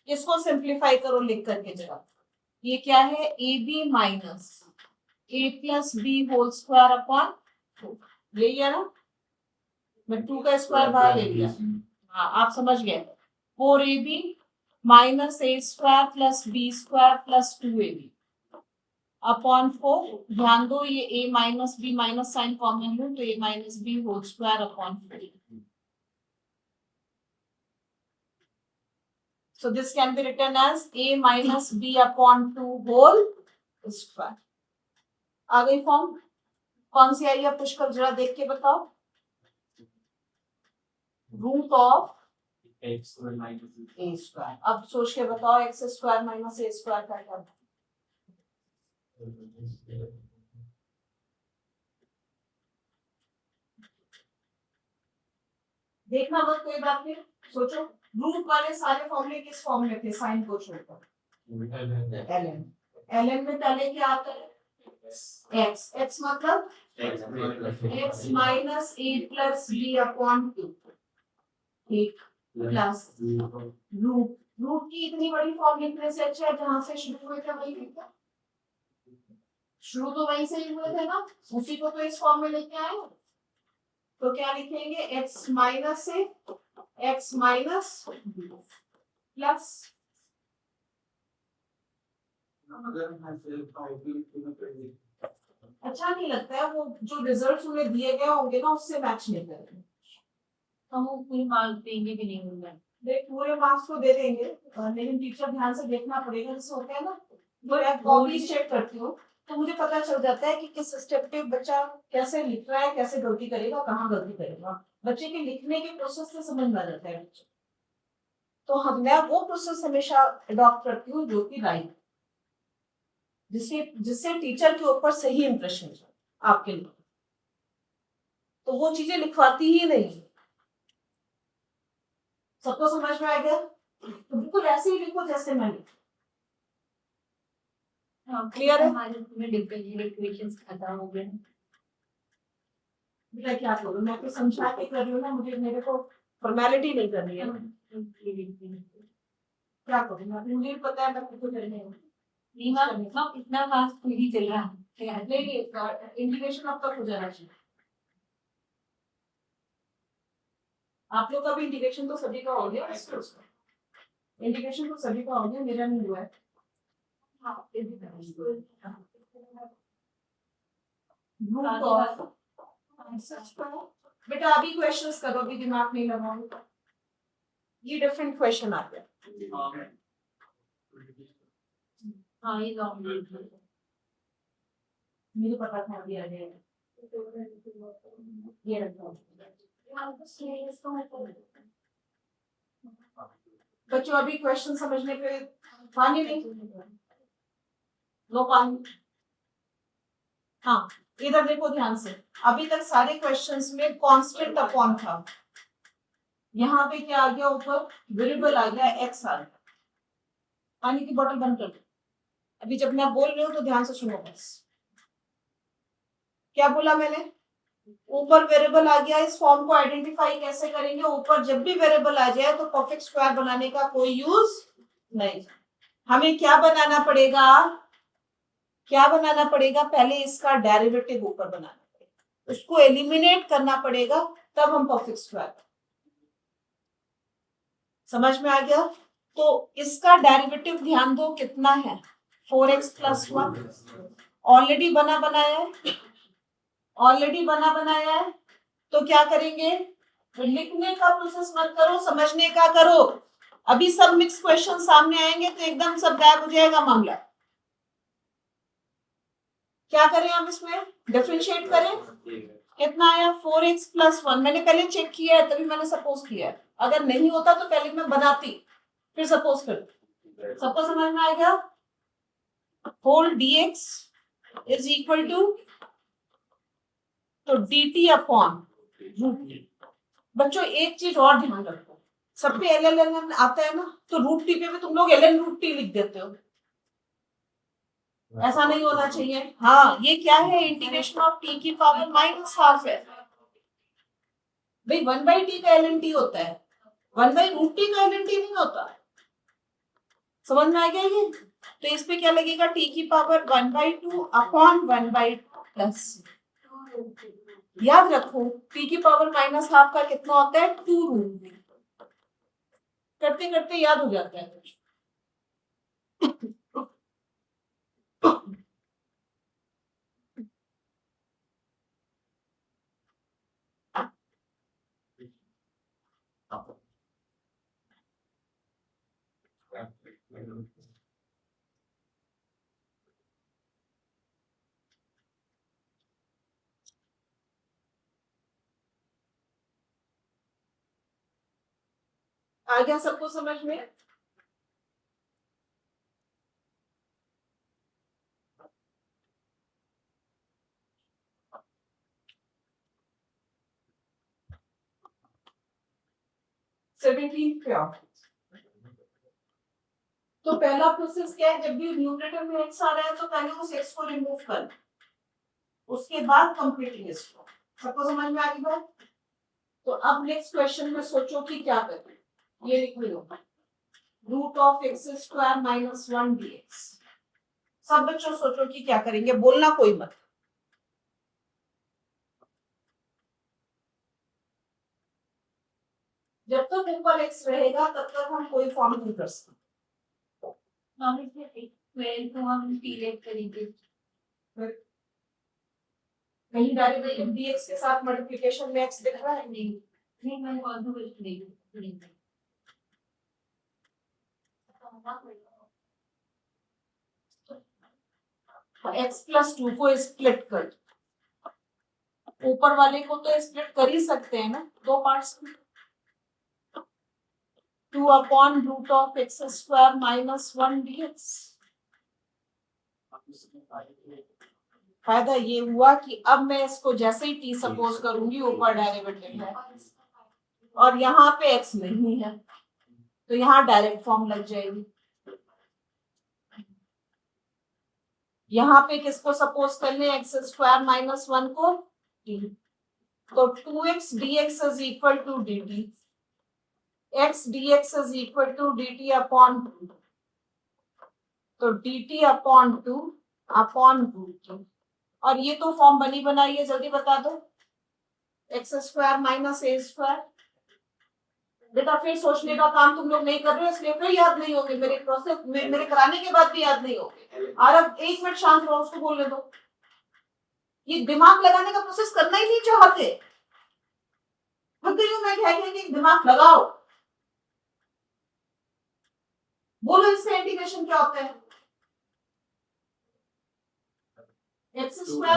इसको सिंप्लीफाई करो लिख करके जरा, ये क्या है, A B minus A plus B whole square upon 2, यही है ना, मैं 2 का स्क्वायर बाहर ले लिया, हाँ आप समझ गए, 4ab माइनस ए square plus b square plus 2ab upon 4, ध्यान दो ये a minus b minus sign common लो तो a minus b whole square upon 4, so this can be written as a minus b upon 2 whole square। आ गई form, कौन सी आई है पुष्कर जरा देख के बताओ, root of x square minus A square, अब सोच के बताओ एक्स स्क्वायर माइनस ए स्क्वायर का क्या है? देखना बस कोई बात नहीं, सोचो रूट वाले सारे फॉर्मूले किस फॉर्म में थे साइन को छोड़कर, ln, ln में पहले क्या आता है x, x मतलब x minus A plus B upon 2, ठीक, प्लस रूट, रूट की इतनी बड़ी फॉर्म लिखने से अच्छा है जहां से शुरू हुए थे वही लिखा, शुरू तो वहीं से ही हुए थे ना, उसी को तो इस फॉर्म में लेके आए, तो क्या लिखेंगे x माइनस से x माइनस प्लस, अच्छा नहीं लगता है वो जो रिजल्ट्स उन्हें दिए गए होंगे ना उससे मैच नहीं कर रहे, हम वो पूरी मार्क्स देंगे भी नहीं होंगे, देख पूरे मार्क्स तो दे देंगे लेकिन टीचर ध्यान से देखना पड़ेगा, जैसे होता है ना वो मैं कॉपी चेक करती हूँ तो मुझे पता चल जाता है कि किस स्टेप पे बच्चा कैसे लिख रहा है, कैसे गलती करेगा, कहाँ गलती करेगा, बच्चे के लिखने के प्रोसेस से समझ में आ जाता है बच्चे, तो मैं वो प्रोसेस हमेशा अडॉप्ट करती हूँ जो कि राइट, जिससे टीचर के ऊपर सही इंप्रेशन आपके लिए, तो वो चीजें लिखवाती ही नहीं, सबको समझ में आ गया, तो बिल्कुल ऐसे ही लिखो जैसे मैं लिखी, क्लियर है? हमारे में डिफरेंशियल इक्वेशंस खत्म हो गए, बेटा क्या करूं, मैं तो समझा के कर रही हूँ ना, मेरे को फॉर्मेलिटी नहीं करनी है, क्या करूं मैं, मुझे भी पता है मैं खुद को करने हूँ, नहीं मैम इतना फास्ट नहीं चल रहा है, नहीं इंटीग्रेशन अब तक हो जाना चाहिए, आप लोग का भी इंटीग्रेशन तो सभी का हो गया, इंटीग्रेशन तो सभी का हो गया, मेरा नहीं हुआ है, रूट ऑफ, बेटा अभी क्वेश्चंस करो, अभी दिमाग नहीं लगाओ, ये डिफरेंट क्वेश्चन आ गया, हाँ ये लॉन्ग मुझे पता था अभी आ जाएगा, ये रखो बच्चों, अभी क्वेश्चन समझने पे पानी नहीं, नो पानी, हाँ इधर देखो ध्यान से, अभी तक सारे क्वेश्चंस में कांस्टेंट अपॉन था, यहाँ पे क्या आ गया, ऊपर वेरिएबल आ गया, एक्स आ गया, पानी की बोतल बंद कर दो, अभी जब मैं बोल रही हूँ तो ध्यान से सुनो बस, क्या बोला मैंने, ऊपर वेरिएबल आ गया, इस फॉर्म को आइडेंटिफाई कैसे करेंगे, ऊपर जब भी वेरिएबल आ जाए तो परफेक्ट स्क्वायर बनाने का कोई यूज नहीं, हमें क्या बनाना पड़ेगा, क्या बनाना पड़ेगा, पहले इसका डेरिवेटिव ऊपर बनाना पड़ेगा, उसको एलिमिनेट करना पड़ेगा, तब हम परफेक्ट स्क्वायर, समझ में आ गया, तो इसका डेरिवेटिव ध्यान दो कितना है, 4x + 1, ऑलरेडी बना बनाया है, ऑलरेडी बना बनाया है, तो क्या करेंगे, तो लिखने का प्रोसेस मत करो, समझने का करो। अभी सब मिक्स क्वेश्चन सामने आएंगे तो एकदम सब गायब हो जाएगा मामला। क्या करें हम इसमें? डिफरेंशिएट करें। कितना आया? 4x + 1। मैंने पहले चेक किया है तभी मैंने सपोज किया है। अगर नहीं होता तो पहले मैं बनाती फिर सपोज करती। सबको समझ में आएगा? Whole dx is equal to, तो dt अपॉन √t। बच्चों एक चीज और ध्यान रखो, सब पे ln आता है ना, तो √t पे भी तुम लोग ln√t लिख देते हो। ऐसा नहीं होना चाहिए। हाँ, ये क्या है? इंटीग्रेशन ऑफ t की पावर -½ है भाई। 1/t का ln t होता है, 1/√t का ln t नहीं होता। समझ में आ गया ये? तो इस पे क्या लगेगा? t की पावर 1/2 अपॉन 1/2 प्लस, याद रखो t की पावर -½ का कितना होता है? 2√t। करते करते याद हो जाता है। आ गया सबको समझ में? सेवेंटीन पे आओ। तो पहला प्रोसेस क्या है? जब भी न्यूमरेटर में x आ रहा है तो पहले उस x को रिमूव कर, उसके बाद कंप्लीट लिस्ट को। सबको समझ में आ गई बात? तो अब नेक्स्ट क्वेश्चन में सोचो कि क्या करें। ये लिख लो, √(x² - 1 dx। सब बच्चों सोचो कि क्या करेंगे, बोलना कोई मत। जब तक ऊपर x रहेगा तब तक हम कोई फॉर्म नहीं कर सकते। हम इसमें 12 को हम डिलीट करेंगे। कहीं डायरेक्ट dx के साथ मल्टीप्लिकेशन में x दिख रहा है? नहीं मैंने कौन सा कुछ नहीं। x + 2 को स्प्लिट कर, ऊपर वाले को तो स्प्लिट कर ही सकते हैं ना दो पार्ट्स में। 2 अपॉन √(x² - 1 dx। फायदा ये हुआ कि अब मैं इसको जैसे ही t सपोज करूंगी ऊपर डेरिवेटिव है और यहाँ पे x नहीं है तो यहाँ डायरेक्ट फॉर्म लग जाएगी। यहाँ पे किसको सपोज कर ले? x² - 1 को t। तो 2x dx is equal to dt, x dx is equal to dt upon 2। तो dt अपॉन 2 अपॉन √t। और ये तो फॉर्म बनी बनाई है, जल्दी बता दो। x² - a²। बेटा फिर सोचने का काम तुम लोग नहीं कर रहे हो इसलिए फिर याद नहीं होंगे मेरे प्रोसेस मेरे कराने के बाद भी याद नहीं होंगे। और अब 1 मिनट शांत रहो, उसको बोलने दो। ये दिमाग लगाने का प्रोसेस करना ही नहीं चाहते। थक गई हूं मैं कह के कि दिमाग लगाओ। बोलो इससे इंटीग्रेशन क्या होता है? x² -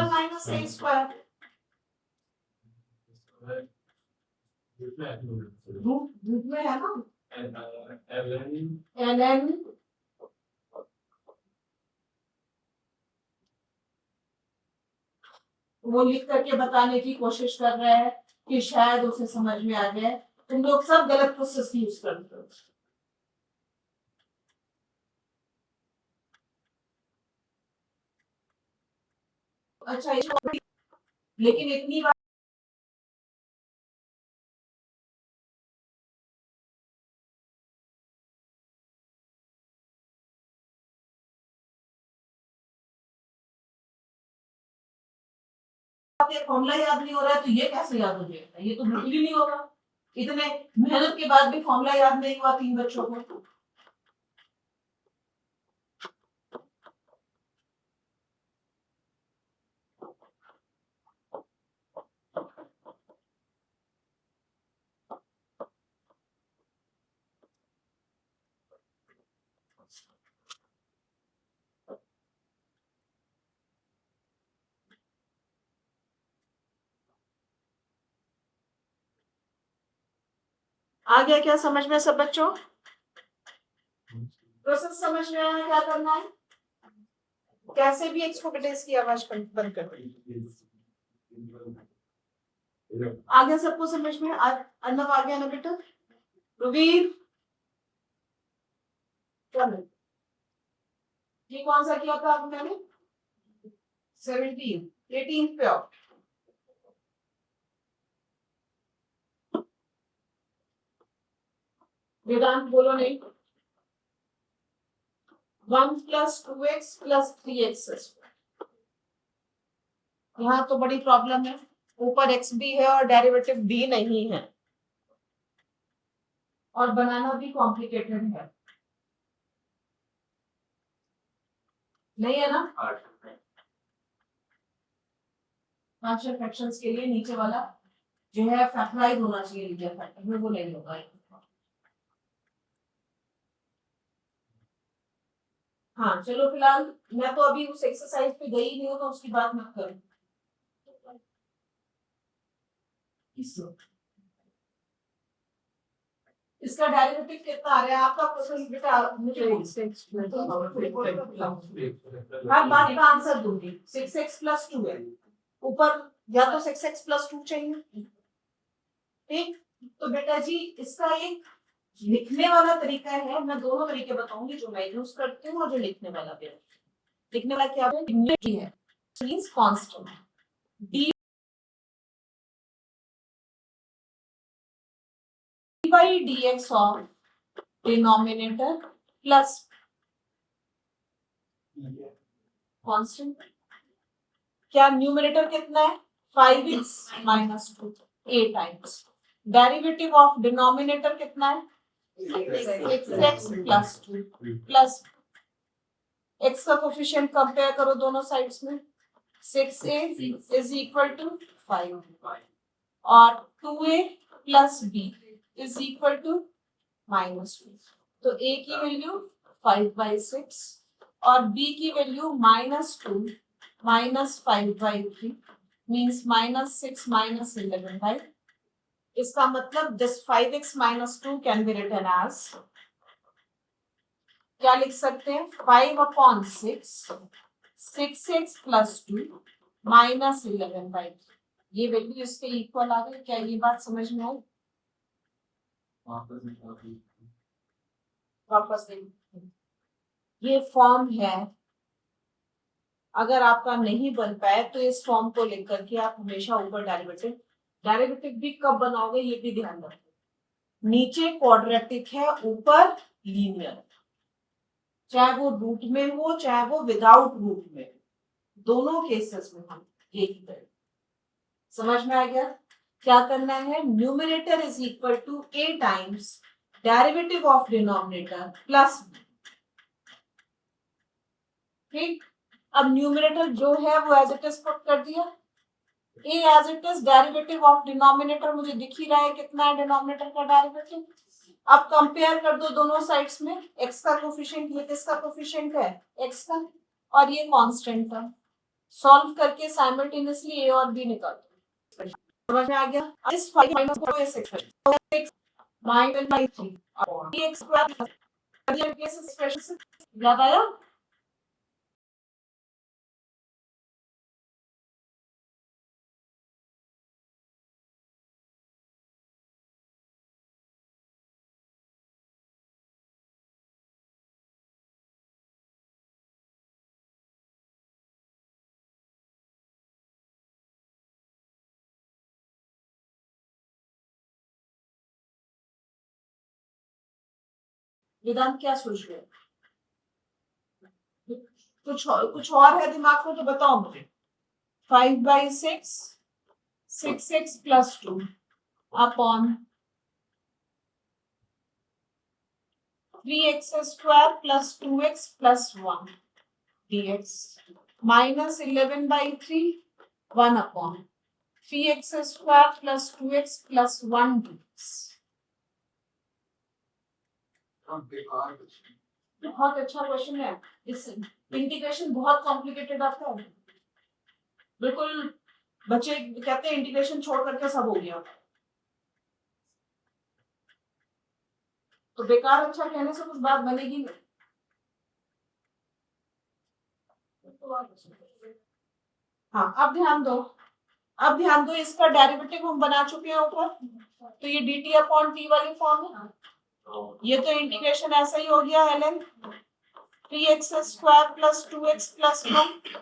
a²। रूट में है ना ln वो लिख करके बताने की कोशिश कर रहा है कि शायद उसे समझ में आ गया। तुम लोग सब गलत प्रोसेस यूज करते हो। अच्छा लेकिन इतनी बात फॉर्मूला याद नहीं हो रहा है तो ये कैसे याद हो जाएगा? ये तो बिल्कुल ही नहीं होगा। इतने मेहनत के बाद भी फॉर्मूला याद नहीं हुआ 3 बच्चों को। आ गया क्या समझ में सब बच्चों? प्रोसेस समझ में आया क्या करना है? कैसे भी एक्स को बेटेस की आवाज बंद कर दो। आ गया सबको समझ में? अर्नव आ गया ना बेटा? रुबीर चलो, ये कौन सा किया था अब मैंने? 17 18 पे आओ। वेदांत बोलो नहीं। 1 + 2x + 3x। यहाँ तो बड़ी प्रॉब्लम है, ऊपर x भी है और डेरिवेटिव d नहीं है, और बनाना भी कॉम्प्लिकेटेड है, नहीं है ना? पांचवें फ्रैक्शंस के लिए नीचे वाला जो है फैक्टराइज होना चाहिए लीजिए फैक्टर में, वो नहीं होगा। हाँ चलो फिलहाल मैं तो अभी उस एक्सरसाइज पे गई नहीं हूँ तो उसकी बात मत करो। इसका डेरिवेटिव कितना आ रहा है आपका? प्रोसेस बेटा मुझे हर बात का आंसर दूंगी। 6x + 2 है, ऊपर या तो 6x + 2 चाहिए, ठीक? तो बेटा जी इसका एक लिखने वाला तरीका है, मैं दोनों तरीके बताऊंगी जो मैं यूज करती हूँ और जो लिखने वाला भी है। लिखने वाला क्या है? Means constant d by dx of denominator plus constant. क्या न्यूमरेटर कितना है? 5x - 2 a times. Derivative of denominator कितना है? 6x + 2 प्लस x का कोफिशिएंट कंपेयर करो दोनों साइड्स में। 6a = 5 और 2a + b = -2। तो a की वैल्यू 5/6 और b की वैल्यू -2 - 5/3 मींस -6 - 11/। इसका मतलब this 5x - 2 can be written as, क्या लिख सकते हैं? 5/6 6x + 2 - 11/3। ये वैल्यू इसके इक्वल आ गई। क्या ये बात समझ में आई? वापस देखिए, ये फॉर्म है, अगर आपका नहीं बन पाए तो इस फॉर्म को लिख करके आप हमेशा ऊपर डेरिवेटिव भी कब बनाओगे ये भी ध्यान रखो। नीचे क्वाड्रेटिक है, ऊपर लीनियर, चाहे वो रूट में हो चाहे वो विदाउट रूट में, दोनों केसेस में हम एक ही करें। समझ में आ गया? क्या करना है? Numerator = a times derivative of denominator plus b, ठीक? अब न्यूमरेटर जो है वो एज इट इज पुट कर दिया, a as it is, derivative of denominator मुझे दिख ही रहा है कितना है डिनोमिनेटर का डेरिवेटिव। अब कंपेयर कर दो दोनों साइड्स में, x का कोफिशिएंट, ये किसका कोफिशिएंट है? x का, और ये कांस्टेंट का। सॉल्व करके साइमल्टेनियसली a और b निकाल दो। समझ में आ गया? इस 5 - 4 इस एक्सप्रेशन 6 - 3 dx² इस एक्सप्रेशन से याद आया? वेदांत क्या सोच रहे हो? कुछ और है दिमाग में तो बताओ मुझे। 5/6 6x + 2 upon 3x² + 2x + 1 dx -11/3 1 upon 3x² + 2x + 1 dx। बहुत अच्छा क्वेश्चन है। इस इंटीग्रेशन बहुत कॉम्प्लिकेटेड आता है, बिल्कुल बच्चे कहते हैं इंटीग्रेशन छोड़ करके सब हो गया, तो बेकार अच्छा कहने से कुछ बात बनेगी नहीं। हाँ अब ध्यान दो, अब ध्यान दो, इसका डेरिवेटिव हम बना चुके हैं ऊपर, तो ये dt अपॉन t वाली फॉर्म है, ये तो इंटीग्रेशन ऐसा ही हो गया ln 3x square plus 2x plus 1,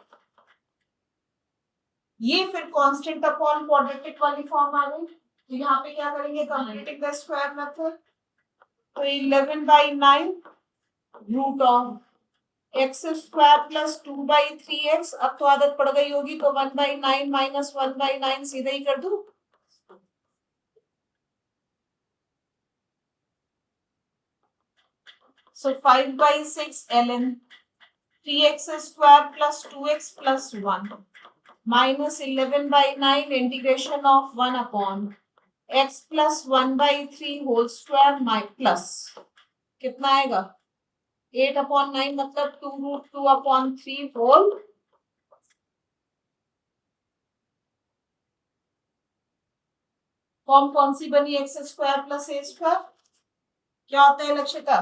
ये फिर कांस्टेंट अपॉन क्वाड्रेटिक वाली फॉर्म आ गई, तो यहाँ पे क्या करेंगे, कंप्लीटिंग द स्क्वायर मेथड, तो 11/9 root of x square plus 2/3x, अब तो आदत पड़ गई होगी, तो 1/9 माइनस 1/9 सीधा ही कर दूं, so 5/6 ln 3x square plus 2x plus 1 minus 11/9 integration of 1 upon x plus 1/3 whole square my plus कितना आएगा 8/9 मतलब 2√2/3 whole फॉर्म कौन सी बनी, एक्स स्क्वायर प्लस ए स्क्वायर, क्या होता है लक्षिता,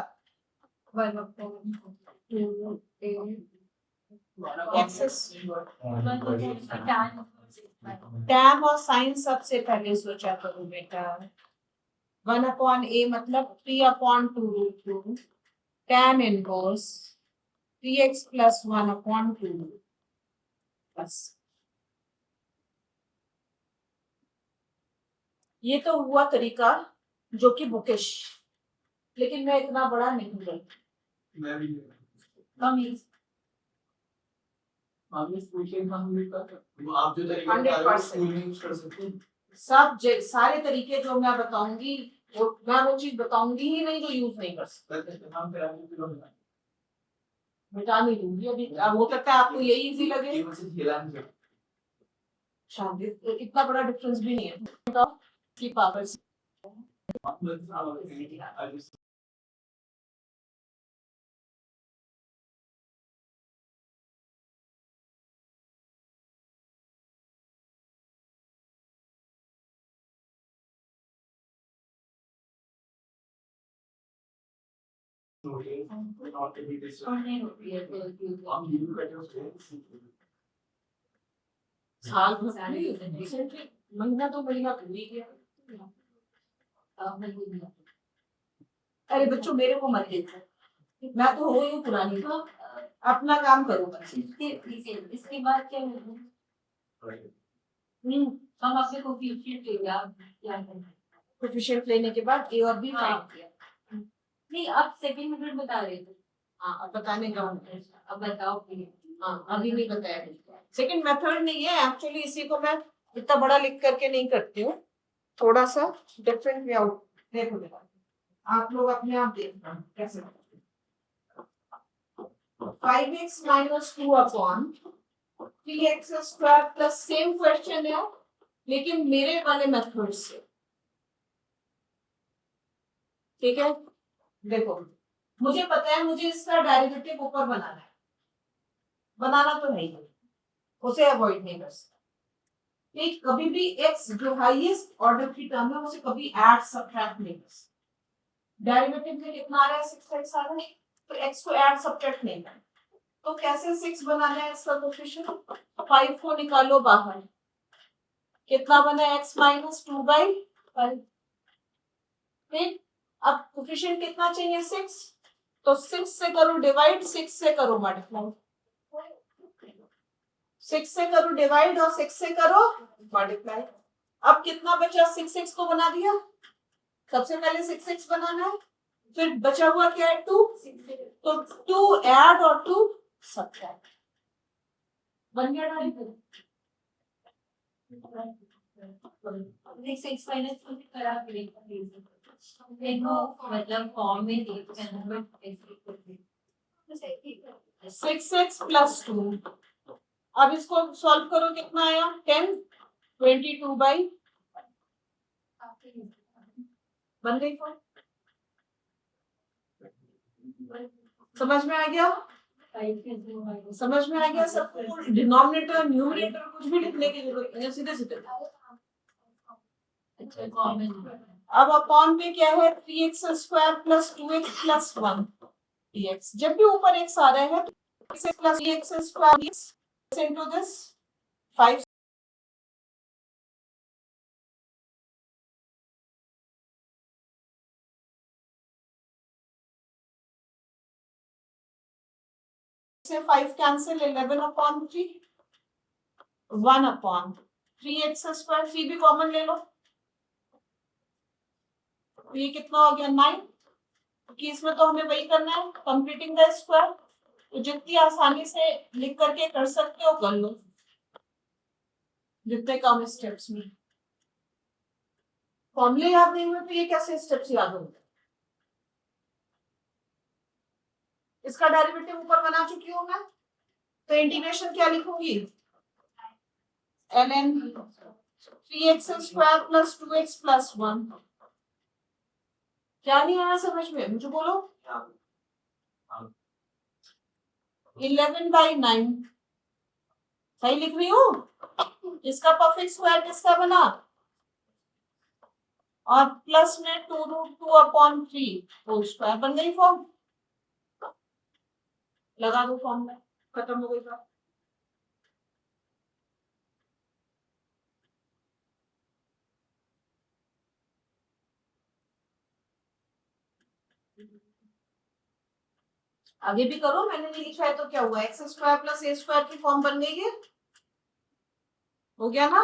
टैन और साइन सबसे पहले सोचा करो बेटा, 1/a मतलब 3/2√2 tan इनवर्स 3x plus 1/2 बस, ये तो हुआ तरीका जो कि बुकिश, लेकिन मैं इतना बड़ा नहीं गई। मैं भी आप जो तरीका बता रहे हो स्कूल में यूज कर सकते हैं। सारे तरीके जो मैं बताऊंगी मैं वो चीज बताऊंगी ही नहीं जो यूज नहीं कर सकते, मिटा नहीं दूंगी अभी, हो सकता है आपको यही इजी लगे, शायद इतना बड़ा डिफरेंस भी नहीं है की पावर से। साल भर रिसेंटली महीना तो महीना भूल ही गया, अरे बच्चों मेरे को मत देखो, मैं तो हो ही पुरानी, तो अपना काम करो बस। इसके बाद क्या होगा, हम अपने कोफिशिएंट लेने के बाद ए और बी फाइंड किया, नहीं आप सेकंड मेथड बता रहे थे, हाँ अब बताने का अब बताओ प्लीज। हाँ अभी नहीं बताया, सेकंड मेथड नहीं है एक्चुअली, इसी को मैं इतना बड़ा लिख करके नहीं करती हूँ, थोड़ा सा डिफरेंट वे आउट, देखो देखो आप लोग अपने आप देखना कैसे, 5x minus 2/3x square plus same question है लेकिन मेरे वाले मेथड से, ठीक है, देखो मुझे पता है मुझे इसका डेरिवेटिव ऊपर बनाना है, बनाना तो है ही, उसे अवॉइड नहीं कर सकता, ठीक, कभी भी x जो हाईएस्ट ऑर्डर की टर्म है उसे कभी ऐड सब्ट्रैक्ट नहीं कर सकते, डेरिवेटिव में कितना आ रहा है 6x आ रहा है, तो x को ऐड सब्ट्रैक्ट नहीं करना, तो कैसे 6 बनाना है इसका कोफिशिएंट, 5 को निकालो बाहर, कितना बना x माइनस 2/5, ठीक, अब कोफिशिएंट कितना चाहिए 6, तो 6 से करो डिवाइड, 6 से करो मल्टीप्लाई, 6 से करो डिवाइड और 6 से करो मल्टीप्लाई, अब कितना बचा, 6 को बना दिया, सबसे पहले 6 बनाना है, फिर बचा हुआ क्या है 2, तो 2 ऐड और 2 सब्ट्रैक्ट, बन गया ना, 6 माइनस 2 करा देखो मतलब फॉर्म में देख 6x प्लस 2, अब इसको सॉल्व करो कितना आया 10, 22/, बन गई फॉर्म, समझ में आ गया? समझ में आ गया सबको? डिनोमिनेटर न्यूमरेटर कुछ भी लिखने की जरूरत नहीं है, सीधे सीधे। अब अपॉन पे क्या है? 3x square plus 2x plus 1 dx। जब भी ऊपर x आ रहा है तो x plus 3x square into this 5 से 5 cancel 11 upon 3 1 upon 3x square. 3 भी कॉमन ले लो तो ये कितना हो गया 9, क्योंकि इसमें तो हमें वही करना है, कंप्लीटिंग द स्क्वायर। तो जितनी आसानी से लिख करके कर सकते हो कर लो, जितने कम स्टेप्स में। फॉर्मूले याद नहीं हुए तो ये कैसे स्टेप्स याद होंगे? इसका डेरिवेटिव ऊपर बना चुकी हूं मैं, तो इंटीग्रेशन क्या लिखूंगी? ln 3x square plus 2x plus 1। क्या नहीं आया समझ में? मुझे बोलो। 11/9 सही लिख रही हूँ? इसका परफेक्ट स्क्वायर किसका बना? और प्लस में 2√2 अपॉन 3 होल स्क्वायर बन गई फॉर्म। लगा दो फॉर्म में, खत्म हो गई बात। आगे भी करो, मैंने नहीं लिखा है तो क्या हुआ? x square plus a square की फॉर्म बन गई है। हो गया ना?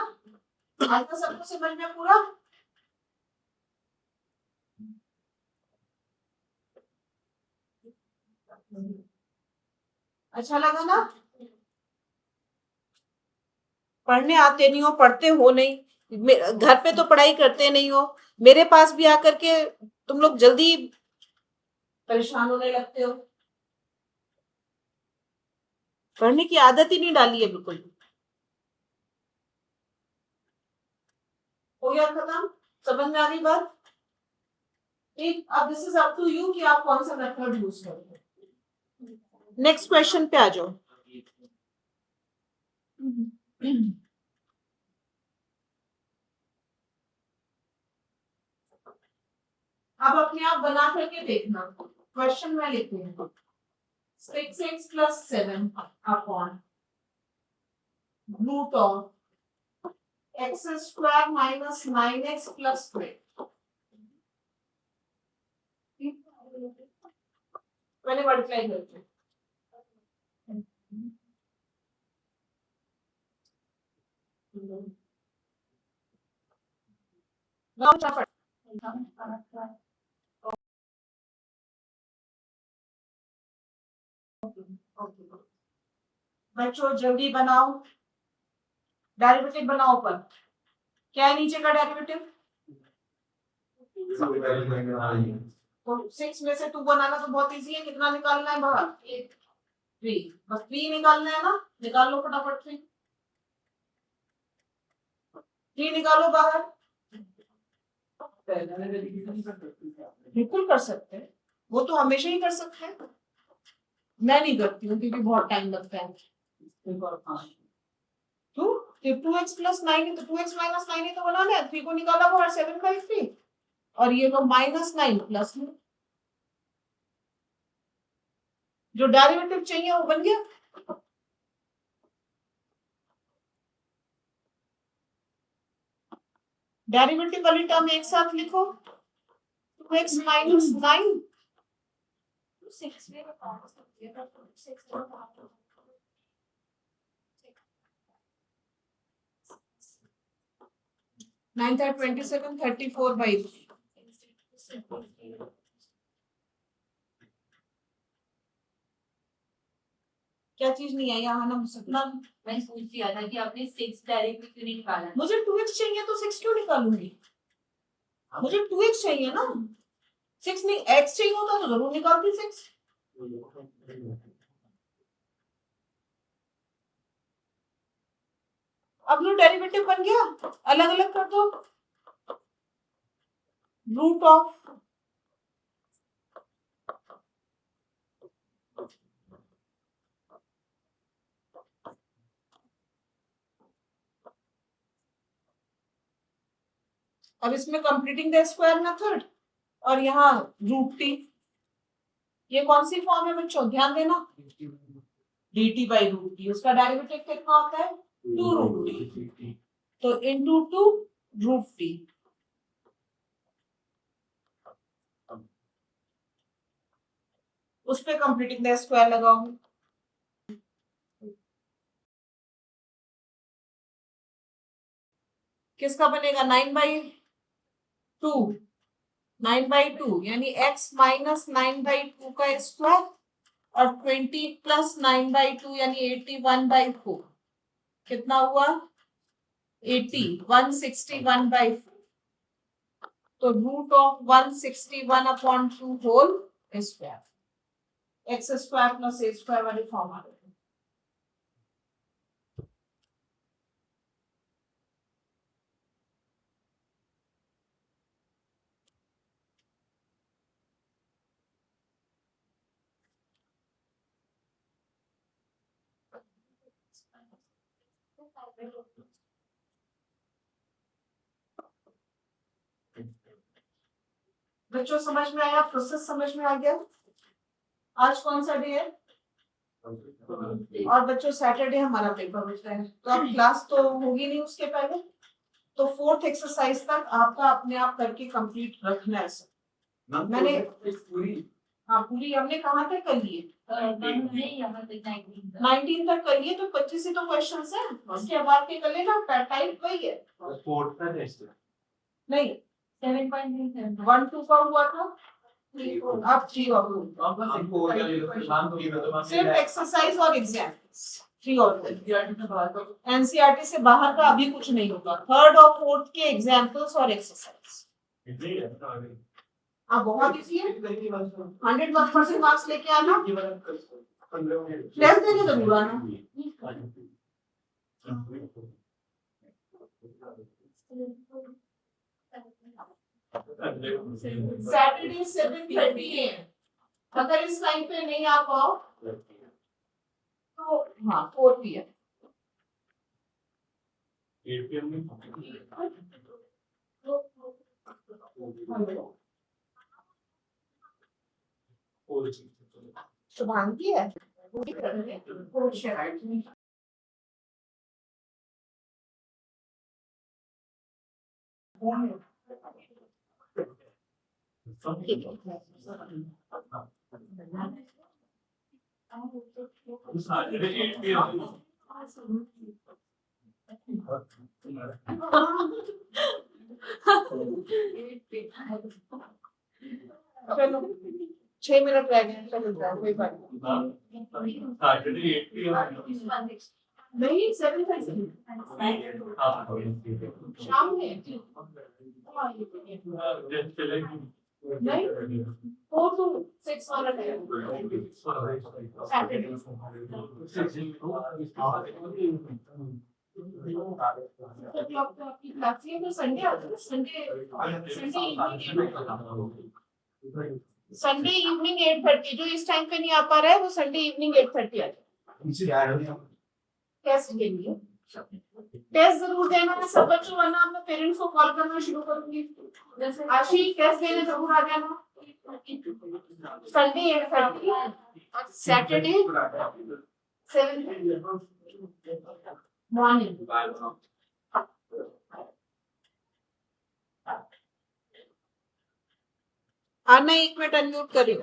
आज तो सबको समझ में पूरा? अच्छा लगा ना? पढ़ने आते नहीं हो, पढ़ते हो नहीं, घर पे तो पढ़ाई करते नहीं हो, मेरे पास भी आकर के तुम लोग जल्दी परेशान होने लगते हो। पढ़ने की आदत ही नहीं डाली है बिल्कुल। हो गया खत्म? समझ में आ गई बात? ठीक, अब this is up to you कि आप कौन सा मेथड यूज करोगे। नेक्स्ट क्वेश्चन पे आ जाओ। अब अपने आप बना करके देखना। क्वेश्चन में लिखती हूँ 6x plus 7 upon root of x square minus 9x plus 3। मैंने मल्टीप्लाई करके बच्चों जल्दी बनाओ, डेरिवेटिव बनाओ। पर क्या है नीचे का डेरिवेटिव? तो 6 में से 2 बनाना तो बहुत इजी है। कितना निकालना है बाहर? 3। बस 3 निकालना है ना, निकाल लो फटाफट। 3 निकालो बाहर। बिल्कुल कर सकते हैं, वो तो हमेशा ही कर सकते हैं। मैं नहीं करती हूँ क्योंकि बहुत टाइम लगता है। तो 2x प्लस 9 है तो 2x माइनस 9 है तो बनाना है। 3 को निकाला बाहर 7/3 और ये लो -9 प्लस में जो डेरिवेटिव चाहिए वो बन गया। डेरिवेटिव वाली टर्म एक साथ लिखो 2x माइनस 9 6 में 9 था 27 34/3। क्या चीज नहीं आई यहाँ ना मुझसे? मैं पूछ लिया था कि आपने 6 डायरेक्टली क्यों नहीं निकाला? मुझे 2x चाहिए तो 6 क्यों निकालूंगी? मुझे 2x चाहिए ना, 6 नहीं। x चाहिए होता तो जरूर निकालती 6। अब लो डेरिवेटिव बन गया, अलग अलग कर दो। रूट ऑफ अब इसमें कंप्लीटिंग द स्क्वायर मेथड और यहाँ रूट टी, ये कौन सी फॉर्म है बच्चों, ध्यान देना, dt बाई रूट टी, उसका डेरिवेटिव कितना होता है, 2 रूट टी, तो इनटू 2 रूट टी। उस पे कंप्लीटिंग द स्क्वायर लगाओ, किसका बनेगा 9/2, 9/2 यानी x माइनस 9/2 का स्क्वायर और 20 प्लस 9/2 यानी 81/4, कितना हुआ 80, 161/4, तो root of 161/2 whole square, x square plus A square वाली फॉर्म आ गई। बच्चों समझ में आया, प्रोसेस समझ में आ गया। आज कौन सा डे है, और बच्चों सैटरडे हमारा पेपर बच रहा है, तो अब क्लास तो होगी नहीं उसके पहले, तो 4th एक्सरसाइज तक आपका अपने आप करके कंप्लीट रखना है सब। मैंने हाँ पूरी हमने कहाँ तक कर लिए, 19 तक कर लिए, तो 25 ही तो क्वेश्चंस हैं, उसके बाद के कर लेना, टाइप वही है नहीं, 1-2 का हुआ था, अब 3 और 2, सिर्फ एक्सरसाइज और एग्जाम्पल्स, 3 और 2। एनसीईआरटी से बाहर का अभी कुछ नहीं होगा, 3rd और 4th के एग्जाम्पल्स और एक्सरसाइज। हाँ बहुत इजी है, 100% मार्क्स लेके आना, टेस्ट देने जरूर आना। सैटरडे 7:30 AM, अगर इस टाइम पे नहीं आ पाओ तो हाँ 4 PM। शुभांगी है चलो 6 मिनट रह गए, चलो कोई बात नहीं, 7:30 शाम में नहीं, 4 to 6 वाला टाइम आपकी क्लास है, तो संडे आता है, संडे इवनिंग 8:30, जो इस टाइम पे नहीं आ पा रहा है वो संडे इवनिंग 8:30 आ जाए टेस्ट के लिए। टेस्ट जरूर देना है सब बच्चों, वरना मैं पेरेंट्स को कॉल करना शुरू करूंगी। जैसे आशी टेस्ट देने जरूर आ जाना, संडे 8:30, सैटरडे 7:30 मॉर्निंग। आना, 1 मिनट अनम्यूट करियो।